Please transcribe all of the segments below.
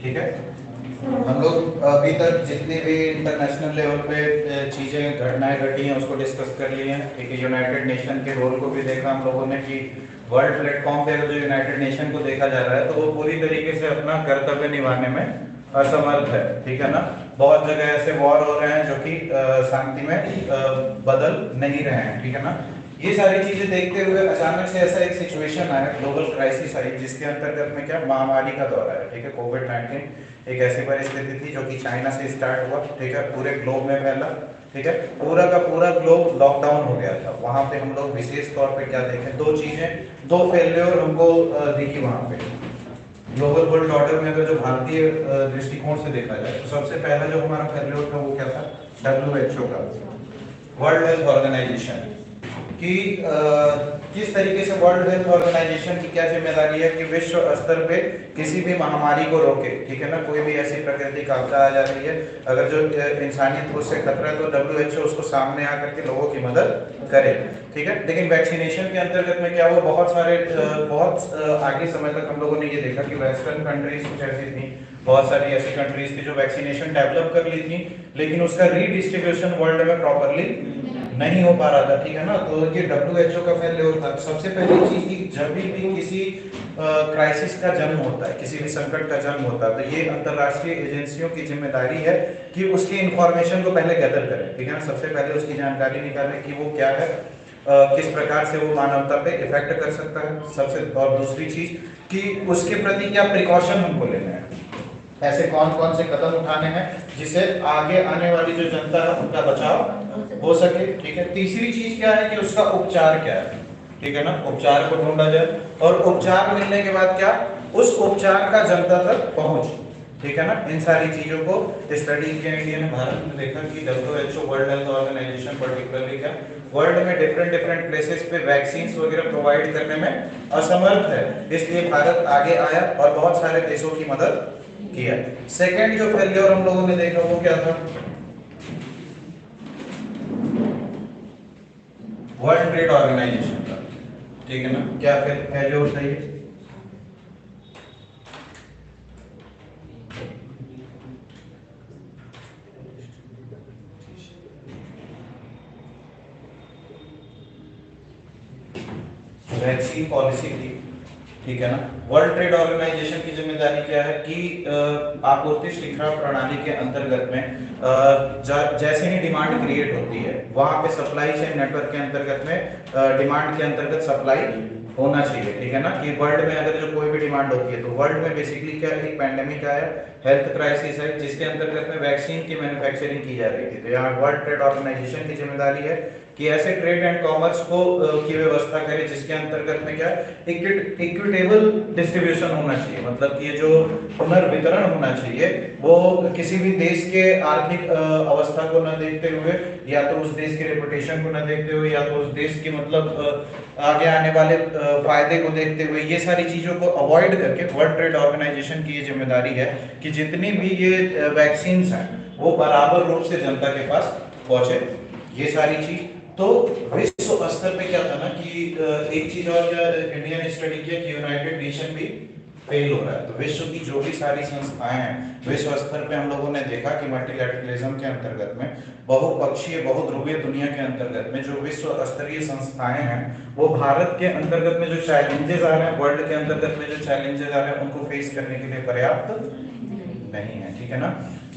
ठीक है। हम लोग अभी तक जितनी भी इंटरनेशनल लेवल पे चीजें घटनाएं घटी हैं उसको डिस्कस कर लिए हैं। ठीक है, यूनाइटेड नेशन के रोल को भी देखा हम लोगों ने कि वर्ल्ड प्लेटफॉर्म पे जो यूनाइटेड नेशन को देखा जा रहा है तो वो पूरी तरीके से अपना कर्तव्य निभाने में असमर्थ है। ठीक है ना, बहुत जगह ऐसे वॉर हो रहे हैं जो कि शांति में बदल नहीं रहे हैं। ठीक है ना, ये सारी चीजें देखते हुए अचानक से ऐसा एक सिचुएशन आया, ग्लोबल क्राइसिस आई, जिसके अंतर्गत में क्या महामारी का दौर है। ठीक है, कोविड-19 एक ऐसी परिस्थिति थी जो कि चाइना से स्टार्ट हुआ। ठीक है, पूरे ग्लोब में फैला। ठीक है, पूरा का पूरा ग्लोब लॉकडाउन हो गया था। वहां पे हम लोग विशेष तौर पे क्या देखें, दो चीजें, दो फेल्योर हमको दिखी वहां पे ग्लोबल वर्ल्ड ऑर्डर में। अगर जो भारतीय दृष्टिकोण से देखा जाए तो सबसे पहला जो हमारा फेल्योर था वो क्या था, WHO का, वर्ल्ड हेल्थ ऑर्गेनाइजेशन कि किस तरीके से वर्ल्ड हेल्थ ऑर्गेनाइजेशन की क्या जिम्मेदारी है कि विश्व स्तर पे किसी भी महामारी को रोके। ठीक है ना, कोई भी ऐसी प्राकृतिक आपदा आ जा रही है, अगर जो इंसानियत को उससे खतरा है तो WHO उसको सामने आकर के लोगों की मदद करे। ठीक है, लेकिन वैक्सीनेशन के अंतर्गत में क्या हुआ, बहुत सारे बहुत आगे समय तक हम लोगों ने ये देखा कि वेस्टर्न कंट्रीज कुछ ऐसी थी, बहुत सारी ऐसी कंट्रीज थी जो वैक्सीनेशन डेवलप कर ली थी, लेकिन उसका रीडिस्ट्रीब्यूशन वर्ल्ड में प्रॉपरली नहीं हो पा रहा था। ठीक है ना, तो ये WHO का फेल्योर था। सबसे पहली चीज कि जब भी किसी क्राइसिस का जन्म होता है, किसी भी संकट का जन्म होता है, तो ये अंतरराष्ट्रीय एजेंसियों की जिम्मेदारी है कि उसकी इंफॉर्मेशन को पहले गैदर करें। ठीक है ना, सबसे पहले उसकी जानकारी निकालें कि वो क्या है, किस प्रकार से वो मानवता पे इफेक्ट कर सकता है सबसे, और दूसरी चीज कि उसके प्रति क्या प्रिकॉशन हमको लेना है, ऐसे कौन कौन से कदम उठाने हैं जिससे आगे आने वाली जो जनता है उनका बचाव हो सके। ठीक है, तीसरी चीज क्या है कि उसका उपचार क्या है। ठीक है ना, उपचार को ढूंढा जाए, और उपचार मिलने के बाद क्या, उस उपचार का जनता तक पहुंच। ठीक है ना, इन सारी चीजों को स्टडी किया इंडिया ने, भारत में देखा कि WHO World Health Organization particularly क्या वर्ल्ड में डिफरेंट डिफरेंट प्लेसेस पे वैक्सीन वगैरह प्रोवाइड करने में असमर्थ है, इसलिए भारत आगे आया और बहुत सारे देशों की मदद किया। सेकंड जो फेल्योर हम लोगों ने देखा वो क्या था, वर्ल्ड ट्रेड ऑर्गेनाइजेशन का। ठीक है ना, क्या फेल्योर था ये, वैक्सीन पॉलिसी थी। ठीक है ना, वर्ल्ड ट्रेड ऑर्गेनाइजेशन की जिम्मेदारी क्या है कि आपूर्ति श्रृंखला प्रणाली के अंतर्गत में जैसे ही डिमांड क्रिएट होती है वहां पे सप्लाई चेन नेटवर्क के अंतर्गत में डिमांड के अंतर्गत सप्लाई होना चाहिए। ठीक है ना, कि वर्ल्ड में अगर जो कोई भी डिमांड होती है तो वर्ल्ड में बेसिकली क्या एक पैंडेमिक आया, हेल्थ क्राइसिस है, जिसके अंतर्गत में वैक्सीन की मैन्युफैक्चरिंग की जा रही थी। तो यहाँ वर्ल्ड ट्रेड ऑर्गेनाइजेशन की जिम्मेदारी है कि ऐसे ट्रेड एंड कॉमर्स को की व्यवस्था करे जिसके अंतर्गत में क्या इक्विटेबल डिस्ट्रीब्यूशन होना चाहिए, मतलब कि ये जो पुनर्वितरण होना चाहिए वो किसी भी देश के आर्थिक अवस्था को न देखते हुए, या तो उस देश के रेपुटेशन को न देखते हुए, या तो उस देश की मतलब आगे आने वाले फायदे को देखते हुए, ये सारी चीजों को अवॉइड करके वर्ल्ड ट्रेड ऑर्गेनाइजेशन की ये जिम्मेदारी है कि जितनी भी ये वैक्सीन हैं वो बराबर रूप से जनता के पास पहुंचे। ये सारी चीज तो विश्व स्तर पे क्या था ना कि एक चीज और इंडिया ने स्टडी किया कि यूनाइटेड नेशन भी फेल हो रहा है। तो विश्व की जो भी सारी संस्थाएं हैं विश्व स्तर पे हम लोगों ने देखा कि मल्टीलैटरलिज्म के अंतर्गत में, बहुपक्षीय बहुध्रुवीय दुनिया के अंतर्गत में जो विश्व स्तरीय संस्थाएं हैं वो भारत के अंतर्गत में जो चैलेंजेस आ रहे हैं, वर्ल्ड के अंतर्गत में जो चैलेंजेस आ रहे हैं उनको फेस करने के लिए पर्याप्त नहीं है। ठीक है ना,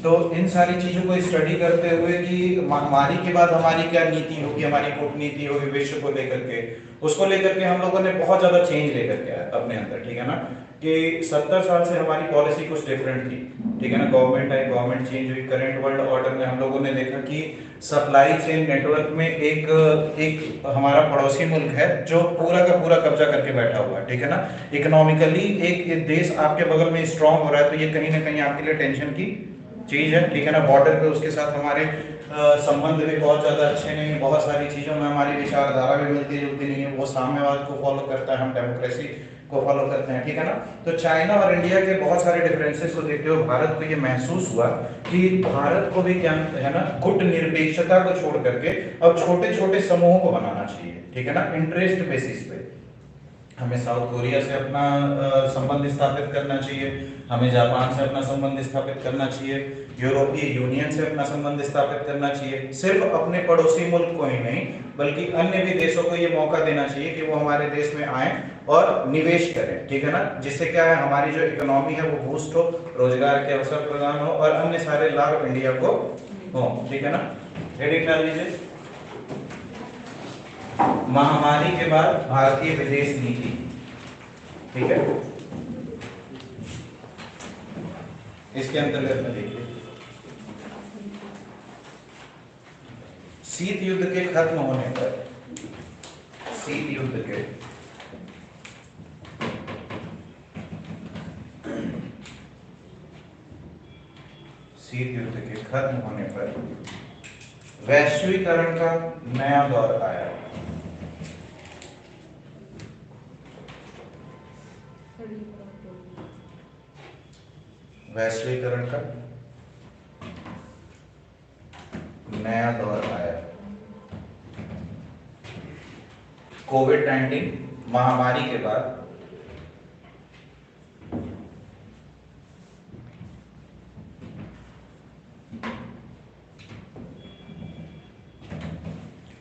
तो इन सारी चीजों को स्टडी करते हुए कि महामारी के बाद हमारी क्या नीति होगी, हमारी कूटनीति होगी विश्व को लेकर के, उसको लेकर के हम लोगों ने बहुत ज्यादा चेंज लेकर के आया अपने अंदर। ठीक है ना, कि 70 साल से हमारी पॉलिसी कुछ डिफरेंट थी। ठीक है ना, गवर्नमेंट आई, गवर्नमेंट चेंज हुई, करंट वर्ल्ड ऑर्डर में हम लोगों ने देखा कि सप्लाई चेन नेटवर्क में एक हमारा पड़ोसी मुल्क है जो पूरा का पूरा कब्जा करके बैठा हुआ है। ठीक है ना, इकोनॉमिकली एक देश आपके बगल में स्ट्रांग हो रहा है तो ये कहीं ना कहीं आपके लिए टेंशन की चीज है। ठीक है ना, बॉर्डर पे उसके साथ हमारे संबंध भी बहुत ज्यादा अच्छे नहीं है, बहुत सारी चीजों में हमारी विचारधारा भी मिलती जुलती नहीं है, वो साम्यवाद को फॉलो करता है, हम डेमोक्रेसी को फॉलो करते हैं। ठीक है ना, तो चाइना और इंडिया के बहुत सारे डिफरेंसेस को देखते हुए भारत को ये महसूस हुआ कि भारत को भी क्या है ना, गुट निरपेक्षता को छोड़ करके अब छोटे छोटे समूहों को बनाना चाहिए। ठीक है ना, इंटरेस्ट बेसिस पे हमें साउथ कोरिया से अपना संबंध स्थापित करना चाहिए, हमें जापान से अपना संबंध स्थापित करना चाहिए, यूरोपीय यूनियन से अपना संबंध स्थापित करना चाहिए। सिर्फ अपने पड़ोसी मुल्क को ही नहीं बल्कि अन्य भी देशों को ये मौका देना चाहिए कि वो हमारे देश में आए और निवेश करें, ठीक है ना। जिससे क्या है, हमारी जो इकोनॉमी है वो बूस्ट हो, रोजगार के अवसर प्रदान हो और अन्य सारे लाभ इंडिया को हो, ठीक है ना। हेडिंग डाल लीजिए, महामारी के बाद भारतीय विदेश नीति, ठीक है। इसके अंतर्गत में देखिए, शीत युद्ध के खत्म होने पर, शीत युद्ध के खत्म होने पर वैश्वीकरण का नया दौर आया। वैश्वीकरण का नया दौर आया। कोविड-19 महामारी के बाद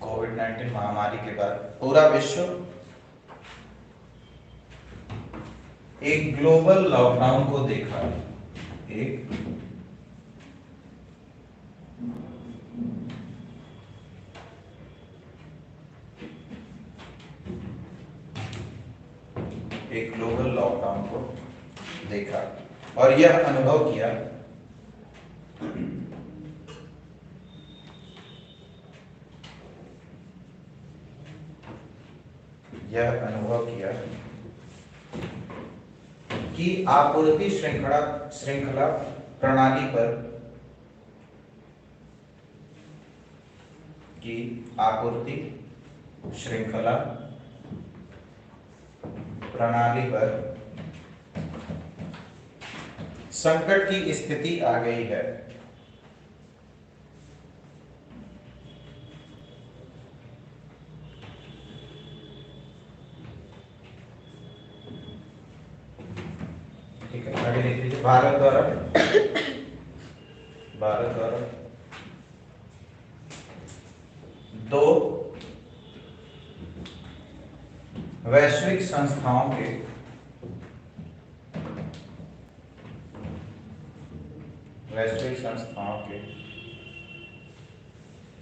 कोविड-19 महामारी के बाद पूरा विश्व एक ग्लोबल लॉकडाउन को देखा। एक ग्लोबल लॉकडाउन को देखा और यह अनुभव किया कि आपूर्ति श्रृंखला प्रणाली पर संकट की स्थिति आ गई है। ठीक है, आगे लिख लीजिए, भारत द्वारा दो वैश्विक संस्थाओं के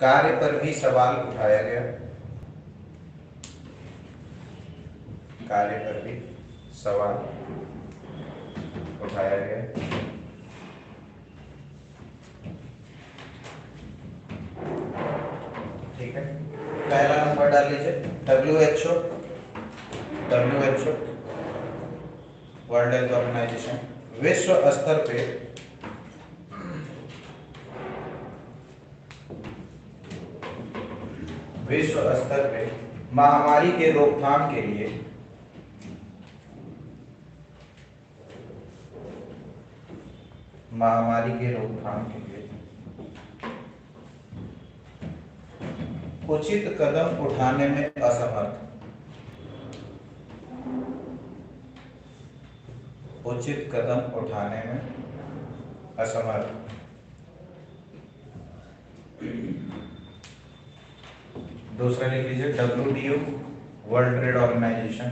कार्य पर भी सवाल उठाया गया। ठीक है, पहला नंबर डाल लीजिए, WHO वर्ल्ड हेल्थ ऑर्गेनाइजेशन विश्व स्तर पे महामारी के रोकथाम के लिए उचित कदम उठाने में असमर्थ। दूसरा लिख लीजिए, WTO World Trade Organization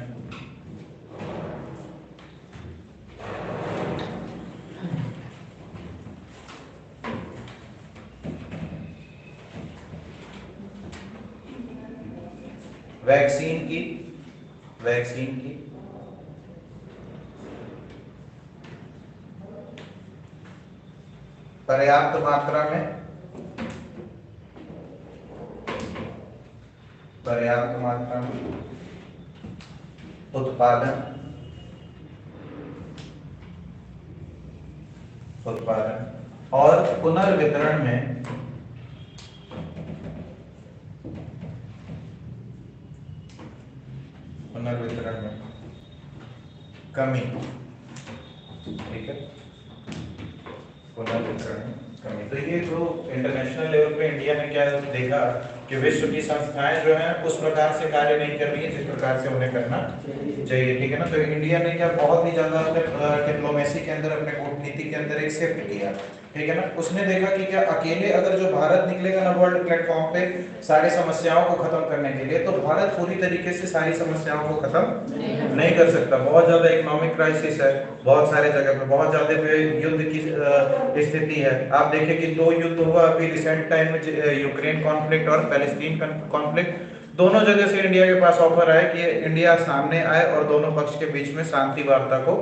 vaccine की पर्याप्त मात्रा में उत्पादन और पुनर्वितरण में कमी। ठीक है, पुनर्वितरण में कमी। तो ये जो इंटरनेशनल लेवल पे इंडिया ने क्या देखा कि विश्व की संस्थाएं जो हैं उस प्रकार से कार्य नहीं कर रही है जिस प्रकार से उन्हें करना चाहिए, ठीक है ना। तो इंडिया ने क्या बहुत ही ज्यादा अपने डिप्लोमेसी के अंदर, अपने कूटनीति के अंदर एक शिफ्ट किया, ठीक है ना। उसने देखा कि क्या अकेले अगर जो भारत निकलेगा ना वर्ल्ड प्लेटफॉर्म पे सारी समस्याओं को खत्म करने के लिए, तो भारत पूरी तरीके से सारी समस्याओं को खत्म नहीं कर सकता। बहुत ज्यादा इकोनॉमिक क्राइसिस है, बहुत सारे जगह पे बहुत ज्यादा पे युद्ध की स्थिति है। आप देखें कि 2 युद्ध हुआ अभी रिसेंट टाइम में, यूक्रेन कॉन्फ्लिक्ट और पैलेस्टीन कॉन्फ्लिक्ट। दोनों जगह से इंडिया के पास ऑफर आए कि इंडिया सामने आए और दोनों पक्ष के बीच में शांति वार्ता को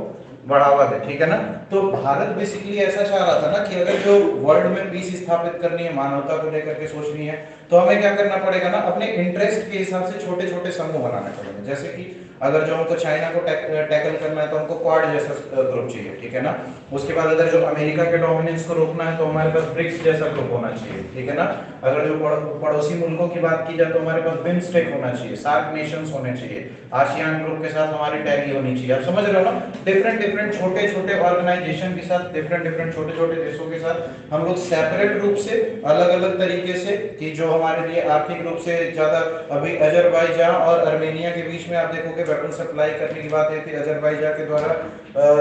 बढ़ावा दे, ठीक है ना। तो भारत बेसिकली ऐसा चाह रहा था ना कि अगर जो वर्ल्ड में पीस स्थापित करनी है, मानवता को लेकर के सोचनी है, तो हमें क्या करना पड़ेगा ना, अपने इंटरेस्ट के हिसाब से छोटे छोटे समूह बनाने पड़ेंगे। जैसे कि अगर जो हमको चाइना को टैकल करना है तो हमको क्वाड जैसा ग्रुप चाहिए, ठीक है ना। उसके बाद अगर जो अमेरिका के डोमिनेंस को रोकना है तो हमारे पास ब्रिक्स जैसा ग्रुप होना चाहिए, ठीक है ना। अगर जो पड़ोसी मुल्कों की बात की जाए तो हमारे पास बिम्स्टेक होना चाहिए, सार्क नेशंस होने चाहिए, आसियान ग्रुप के साथ हमारी टैली होनी चाहिए। आप समझ रहे हो ना, डिफरेंट डिफरेंट छोटे छोटे ऑर्गेनाइजेशन के साथ, डिफरेंट डिफरेंट छोटे छोटे देशों के साथ हम लोग सेपरेट रूप से, अलग अलग तरीके से, कि जो हमारे लिए आर्थिक रूप से ज्यादा, अभी अजरबैजान और अर्मेनिया के बीच में आप देखोगे वेपन सप्लाई करने की बात आई थी, अजरबैजान के द्वारा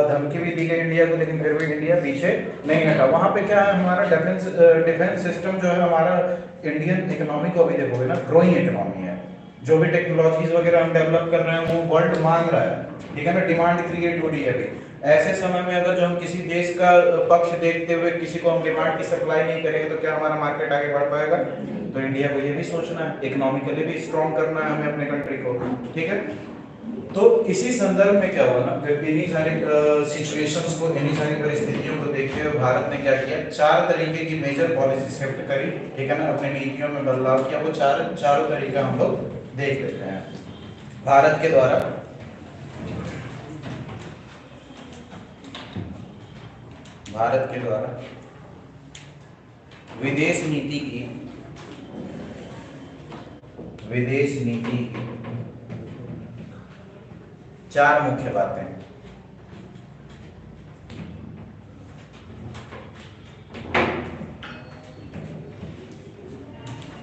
धमकी भी दी गई इंडिया को, लेकिन फिर भी इंडिया पीछे नहीं हटा। वहां पे क्या है, हमारा डिफेंस सिस्टम जो है, हमारा इंडियन इकोनॉमी को अभी देखोगे ना ग्रोइंग इकोनॉमी है। जो भी टेक्नोलॉजीज वगैरह हम डेवलप कर रहे हैं वो वर्ल्ड मांग रहा है, ठीक है ना, डिमांड क्रिएट हो रही है अभी। ऐसे समय में अगर जो हम किसी देश का पक्ष देखते हुए किसी को हम डिमांड की सप्लाई नहीं करेंगे तो क्या हमारा मार्केट आगे बढ़ पाएगा। तो इंडिया को ये भी सोचना है, इकोनॉमिकली भी स्ट्रॉन्ग करना है हमें अपने कंट्री को, ठीक है। तो इसी संदर्भ में क्या हुआ ना, इन्हीं सारी सिचुएशंस को, इन्हीं सारी परिस्थितियों को देखते हुए भारत ने क्या किया, 4 तरीके की मेजर पॉलिसी शिफ्ट करी, ठीक है ना, अपने नीतियों में बदलाव किया। वो चारों तरीका हम लोग देख लेते हैं। भारत के द्वारा विदेश नीति की 4 मुख्य बातें।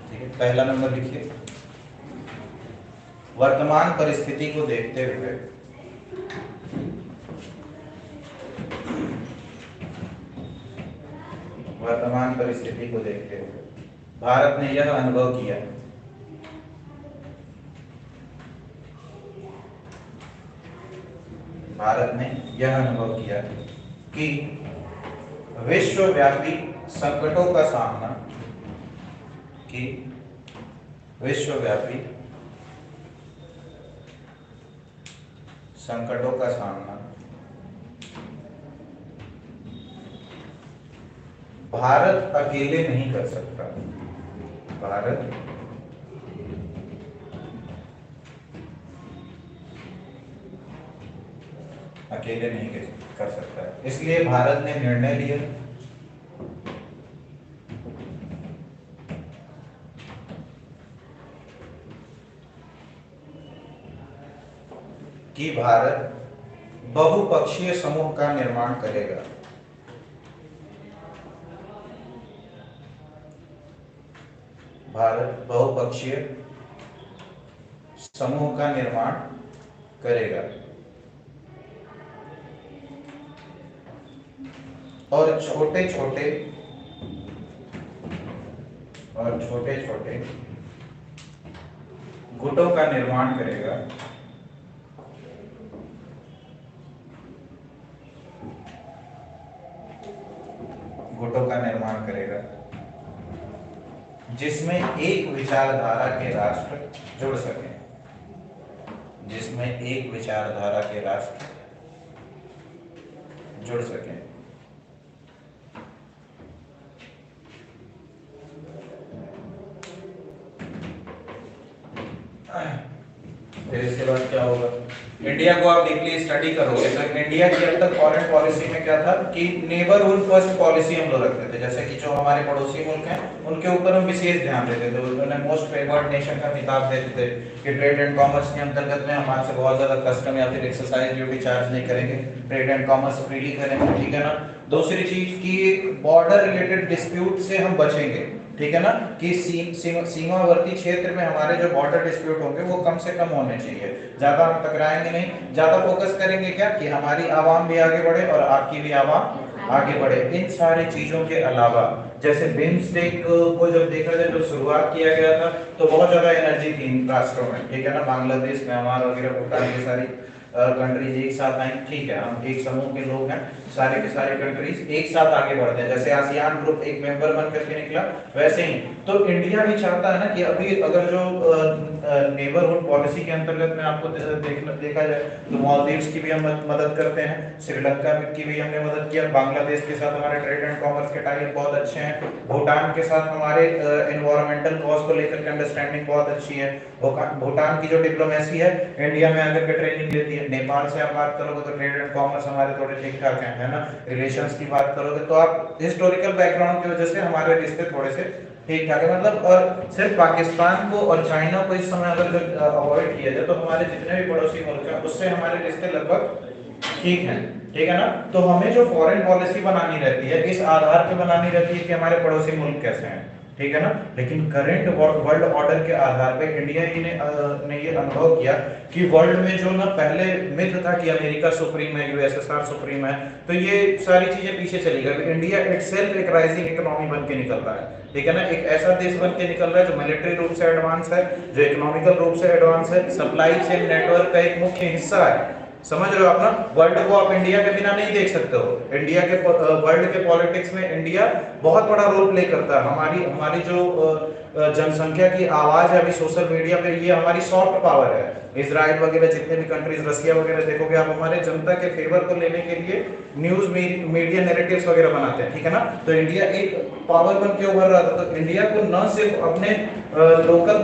ठीक है, पहला नंबर लिखिए, वर्तमान परिस्थिति को देखते हुए भारत ने यह अनुभव किया कि विश्वव्यापी संकटों का सामना भारत अकेले नहीं कर सकता। इसलिए भारत ने निर्णय लिया कि भारत बहुपक्षीय समूह का निर्माण करेगा। और छोटे छोटे गुटों का निर्माण करेगा। जिसमें एक विचारधारा के राष्ट्र जुड़ सके। फिर इसके बाद क्या होगा, इंडिया को आप डीपली स्टडी करोगे तो इंडिया की अब तक फॉरेन पॉलिसी में क्या था कि नेबरहुड फर्स्ट पॉलिसी हम लोग रखते थे। जैसे कि जो हमारे पड़ोसी मुल्क हैं उनके ऊपर हम विशेष ध्यान देते थे, उन्हें मोस्ट फेवर्ड नेशन का खिताब देते थे कि ट्रेड एंड कॉमर्स के अंतर्गत में हमारे से बहुत ज्यादा कस्टम या फिर एक्सरसाइज ड्यूटी चार्ज नहीं करेंगे, ट्रेड एंड कॉमर्स फ्रीली करेंगे, ठीक है ना। दूसरी चीज की बॉर्डर रिलेटेड डिस्प्यूट से हम बचेंगे, ठीक है ना, कि सीमावर्ती क्षेत्र में हमारे जो बॉर्डर डिस्प्यूट होंगे वो कम से कम होने चाहिए, ज्यादा हम टकराएंगे नहीं, ज्यादा फोकस करेंगे क्या कि हमारी आवाम भी आगे बढ़े और आपकी भी आवाम आगे बढ़े। इन सारी चीजों के अलावा जैसे बिम्स्टेक को जब देखा जाए तो शुरुआत किया गया था तो बहुत ज्यादा एनर्जी थी इन राष्ट्रों में, ठीक है ना, बांग्लादेश, म्यांमार वगैरह, भूटान, ये सारी कंट्रीज एक साथ आई, ठीक है, हम एक समूह के लोग हैं, सारे के सारे कंट्रीज एक साथ आगे बढ़ते हैं, जैसे आसियान ग्रुप एक मेंबर बन करके निकला वैसे ही तो इंडिया भी चाहता है ना कि अभी अगर जो नेबरहुड पॉलिसी के अंतर्गत में आपको देखा जाए तो मालदीव्स की भी हम मदद करते हैं, श्रीलंका की भी हमने मदद किया, बांग्लादेश के साथ हमारे ट्रेड एंड कॉमर्स के टाई बहुत अच्छे हैं, भूटान के साथ हमारे एनवायरमेंटल कॉज को लेकर के अंडरस्टैंडिंग बहुत अच्छी है, भूटान की जो डिप्लोमेसी है इंडिया में आकर के ट्रेनिंग देती है, नेपाल से आप बात करोगे तो ट्रेड एंड कॉमर्स हमारे थोड़े ठीक ठाक हैं, है ना, रिलेशंस की बात करोगे तो आप हिस्टोरिकल बैकग्राउंड की वजह से हमारे रिश्ते थोड़े से ठीक ठाक है, मतलब और सिर्फ पाकिस्तान को और चाइना को इस समय अगर अवॉइड किया जाए तो हमारे जितने भी पड़ोसी मुल्क हैं उससे हमारे रिश्ते लगभग ठीक है, ठीक है ना। तो हमें जो फॉरेन पॉलिसी बनानी रहती है इस आधार पे बनानी रहती है कि हमारे पड़ोसी मुल्क कैसे हैं, ठीक है ना, लेकिन करंट वर्ल्ड ऑर्डर के आधार पे इंडिया ने ये अनुभव किया कि वर्ल्ड में जो ना पहले मिथ था कि अमेरिका सुप्रीम है, यूएसएसआर सुप्रीम है, तो ये सारी चीजें पीछे चली गई, इंडिया इटसेल्फ एक राइजिंग इकोनॉमी बन के निकल रहा है, ठीक है ना, एक ऐसा देश बन के निकल रहा है जो मिलिट्री रूप से एडवांस है, जो इकोनॉमिकल रूप से एडवांस है, सप्लाई चेन नेटवर्क का एक मुख्य हिस्सा है, समझ रहे हो आप ना, वर्ल्ड को आप इंडिया के बिना नहीं देख सकते हो, इंडिया के वर्ल्ड के पॉलिटिक्स में इंडिया बहुत बड़ा रोल प्ले करता है, हमारी हमारी जो जनसंख्या की आवाज है अभी सोशल मीडिया पे, ये हमारी सॉफ्ट पावर है, इजराइल वगैरह जितने भी कंट्रीज, रसिया वगैरह देखोगे आप, हमारे जनता के फेवर को लेने के लिए न्यूज मीडिया नैरेटिव्स वगैरह बनाते हैं, ठीक है ना, तो इंडिया एक पावर बन के उभर रहा था, तो इंडिया को न सिर्फ अपने लोकल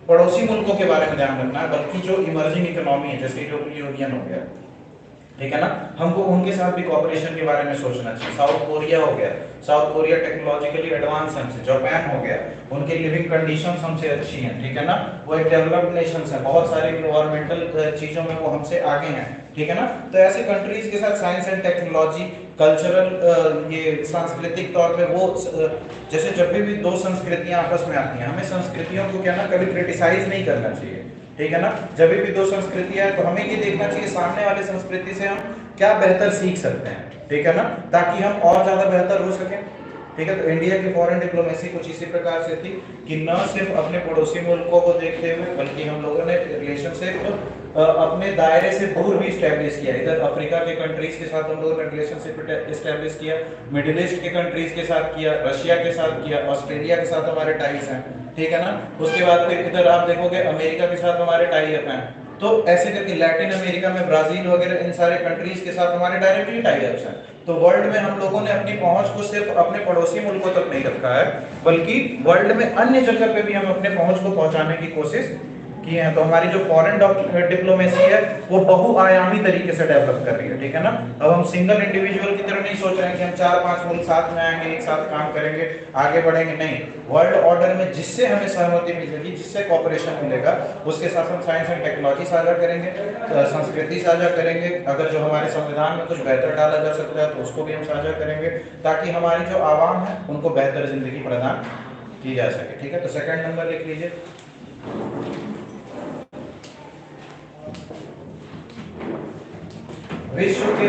पड़ोसी मुल्कों के बारे में ध्यान रखना है बल्कि जो इमर्जिंग इकोनॉमी है जैसे यूरोपियन यूनियन हो गया, ठीक है ना, हमको उनके साथ भी कोऑपरेशन के बारे में सोचना चाहिए, साउथ कोरिया हो गया, साउथ कोरिया टेक्नोलॉजिकली एडवांस हमसे, जापान हो गया, उनकी लिविंग कंडीशंस हमसे अच्छी हैं, ठीक है ना, वो एक डेवलप्ड नेशंस है, बहुत सारे एनवायरमेंटल चीजों में वो हमसे आगे हैं, ठीक है ना, तो ऐसे कंट्रीज के साथ साइंस एंड टेक्नोलॉजी, कल्चरल, ये सांस्कृतिक तौर पे वो जैसे जब भी दो संस्कृतियां आपस में आती हैं हमें संस्कृतियों को क्या ना कभी क्रिटिसाइज नहीं करना चाहिए, ठीक है ना, जब भी दो संस्कृतियां है तो हमें ये देखना चाहिए सामने वाले संस्कृति से हम क्या बेहतर सीख सकते हैं, ठीक है ना, ताकि हम और ज्यादा बेहतर हो सकें, ठीक है, तो इंडिया की फॉरेन डिप्लोमेसी कुछ इसी प्रकार से थी कि न सिर्फ अपने पड़ोसी मुल्कों को देखते हुए बल्कि हम लोगों ने रिलेशनशिप अपने दायरे से दूर भी स्टैब्लिश किया, इधर अफ्रीका के कंट्रीज के साथ हम लोगों ने रिलेशनशिप स्टैब्लिश किया, मिडिल ईस्ट के कंट्रीज के साथ किया, रशिया के साथ किया, ऑस्ट्रेलिया के साथ हमारे टाइज हैं, ठीक है ना, उसके बाद फिर इधर आप देखोगे अमेरिका के साथ हमारे टाई अप हैं, तो ऐसे करके लैटिन अमेरिका में ब्राजील वगैरह इन सारे कंट्रीज के साथ हमारे डायरेक्टली टाई अप्स हैं, तो वर्ल्ड में हम लोगों ने अपनी पहुंच को सिर्फ अपने पड़ोसी मुल्कों तक नहीं रखा है बल्कि वर्ल्ड में अन्य जगह पे भी हम अपने पहुंच को पहुंचाने की कोशिश की है, तो हमारी जो फॉरेन डिप्लोमेसी है वो बहुआयामी तरीके से डेवलप कर रही है, ठीक है ना, अब हम सिंगल इंडिविजुअल की तरह नहीं सोच रहे हैं कि हम 4-5 मुल्क साथ में आएंगे, एक साथ काम करेंगे, आगे बढ़ेंगे, नहीं, वर्ल्ड ऑर्डर में जिससे हमें सहमति मिलेगी, जिससे कॉपरेशन मिलेगा, उसके साथ हम साइंस एंड टेक्नोलॉजी साझा करेंगे, संस्कृति साझा करेंगे, अगर जो हमारे संविधान में कुछ बेहतर डाला जा सकता है तो उसको भी हम साझा करेंगे ताकि हमारी जो आवाम है उनको बेहतर जिंदगी प्रदान की जा सके, ठीक है, तो सेकंड नंबर लिख लीजिए, विश्व के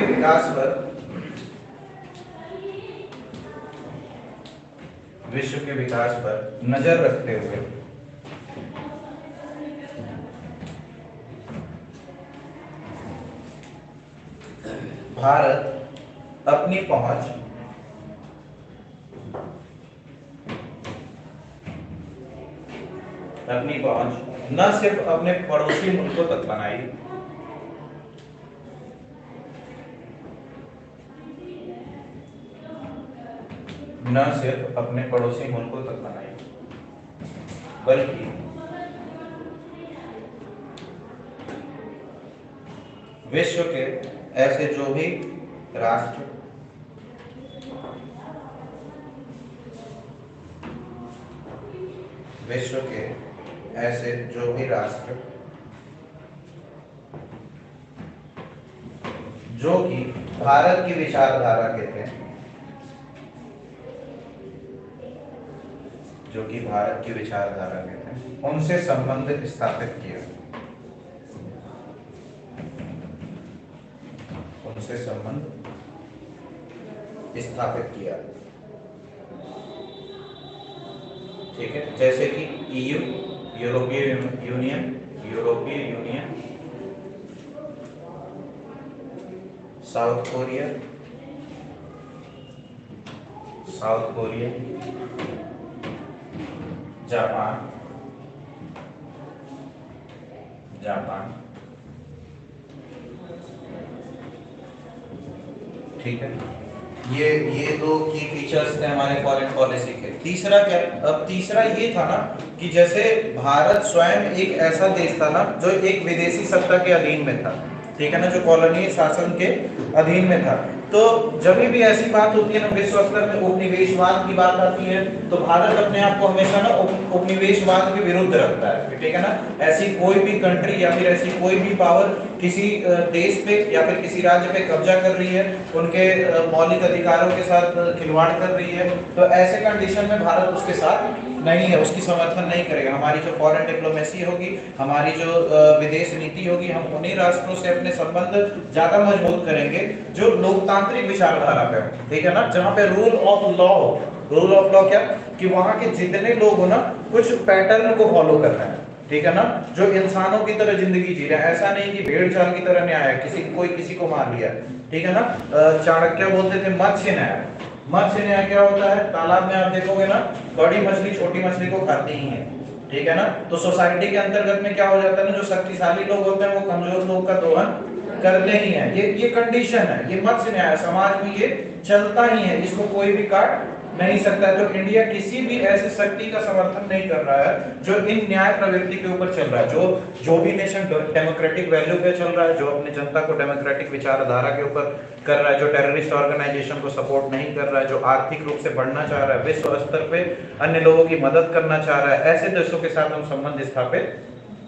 विकास पर नजर रखते हुए भारत अपनी पहुंच न सिर्फ अपने पड़ोसी मुल्कों तक बनाई बल्कि विश्व के ऐसे जो भी राष्ट्र जो कि भारत की विचारधारा के थे जो कि भारत की विचारधारा के थे, उनसे संबंध स्थापित किया, उनसे संबंध स्थापित किया। ठीक है, जैसे कि ईयू, यूरोपीय यूनियन, यूरोपीय union, south Korea, south Korea, Japan, Japan. ठीक है, ये दो की फीचर्स थे हमारे फॉरेन पॉलिसी के। तीसरा क्या, अब तीसरा ये था ना कि जैसे भारत स्वयं एक ऐसा देश था ना जो एक विदेशी सत्ता के अधीन में था, ठीक है ना, जो कॉलोनी शासन के अधीन में था। तो जब भी ऐसी बात होती है ना विश्व स्तर में उपनिवेशवाद की बात आती है, तो भारत अपने आप को हमेशा ना उपनिवेशवाद के विरुद्ध रखता है, ठीक है ना। ऐसी कोई भी कंट्री या फिर ऐसी कोई भी पावर किसी देश पे या फिर किसी राज्य पे कब्जा कर रही है, उनके मौलिक अधिकारों के साथ खिलवाड़ कर रही है, तो ऐसे कंडीशन में भारत उसके साथ नहीं है, उसकी समर्थन नहीं करेगा। हमारी जो फॉरेन डिप्लोमेसी होगी, हमारी जो विदेश नीति होगी, हम उन्हीं राष्ट्रों से अपने संबंध ज्यादा मजबूत करेंगे जो लोकतांत्रिक विचारधारा पे हो, ठीक है ना, जहाँ पे रूल ऑफ लॉ हो। रूल ऑफ लॉ क्या, कि वहाँ के जितने लोग हो ना कुछ पैटर्न को फॉलो कर रहे हैं, ठीक है ना, जो इंसानों की तरह जिंदगी जी रहे हैं। ऐसा नहीं कि भेड़ चाल की तरह न्याय है, कोई किसी को मार लिया, ठीक है ना। चाणक्य बोलते थे मत्स्य न्याय। मत्स्य न्याय क्या होता है, तालाब में आप देखोगे ना बड़ी मछली छोटी मछली को खाती ही है, ठीक है ना। तो सोसाइटी के अंतर्गत में क्या हो जाता है ना, जो शक्तिशाली लोग होते हैं वो कमजोर लोग का दोहन करते ही हैं। ये कंडीशन है, ये मत्स्य न्याय समाज में ये चलता ही है, इसको कोई भी काट नहीं सकता है। तो इंडिया किसी भी ऐसी शक्ति का समर्थन नहीं कर रहा है जो इन न्याय प्रवृत्ति के ऊपर चल रहा है। जो भी नेशन डेमोक्रेटिक वैल्यू पे चल रहा है, जो अपनी जनता को डेमोक्रेटिक विचारधारा के ऊपर कर रहा है, जो टेररिस्ट ऑर्गेनाइजेशन को सपोर्ट नहीं कर रहा है, जो आर्थिक रूप से बढ़ना चाह रहा है, विश्व स्तर पे अन्य लोगों की मदद करना चाह रहा है, ऐसे देशों के साथ हम संबंध स्थापित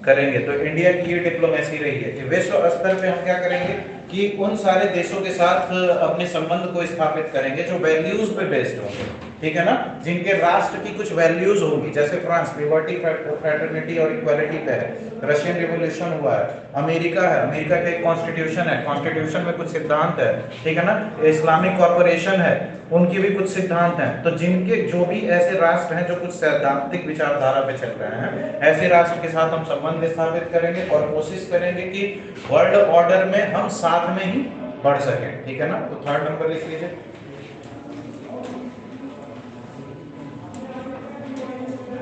करेंगे। तो इंडिया की ये डिप्लोमेसी रही है कि विश्व स्तर पे हम क्या करेंगे कि उन सारे देशों के साथ अपने संबंध को स्थापित करेंगे जो वैल्यूज पे बेस्ड होंगे, ठीक है ना, जिनके राष्ट्र की कुछ वैल्यूज होंगी। जैसे फ्रांस लिबर्टी, फ्रेटर्निटी और इक्वालिटी पे है, रशियन रिवॉल्यूशन हुआ है, अमेरिका है, अमेरिका का एक कॉन्स्टिट्यूशन है, कॉन्स्टिट्यूशन में कुछ सिद्धांत है, ठीक है ना, इस्लामिक कॉर्पोरेशन है, उनके भी कुछ सिद्धांत हैं। तो जिनके जो भी ऐसे राष्ट्र हैं जो कुछ सैद्धांतिक विचारधारा पे चल रहे हैं, ऐसे राष्ट्र के साथ हम संबंध स्थापित करेंगे और कोशिश करेंगे कि वर्ल्ड ऑर्डर में हम साथ में ही बढ़ सके, ठीक है ना। तो थर्ड नंबर लिख लीजिए,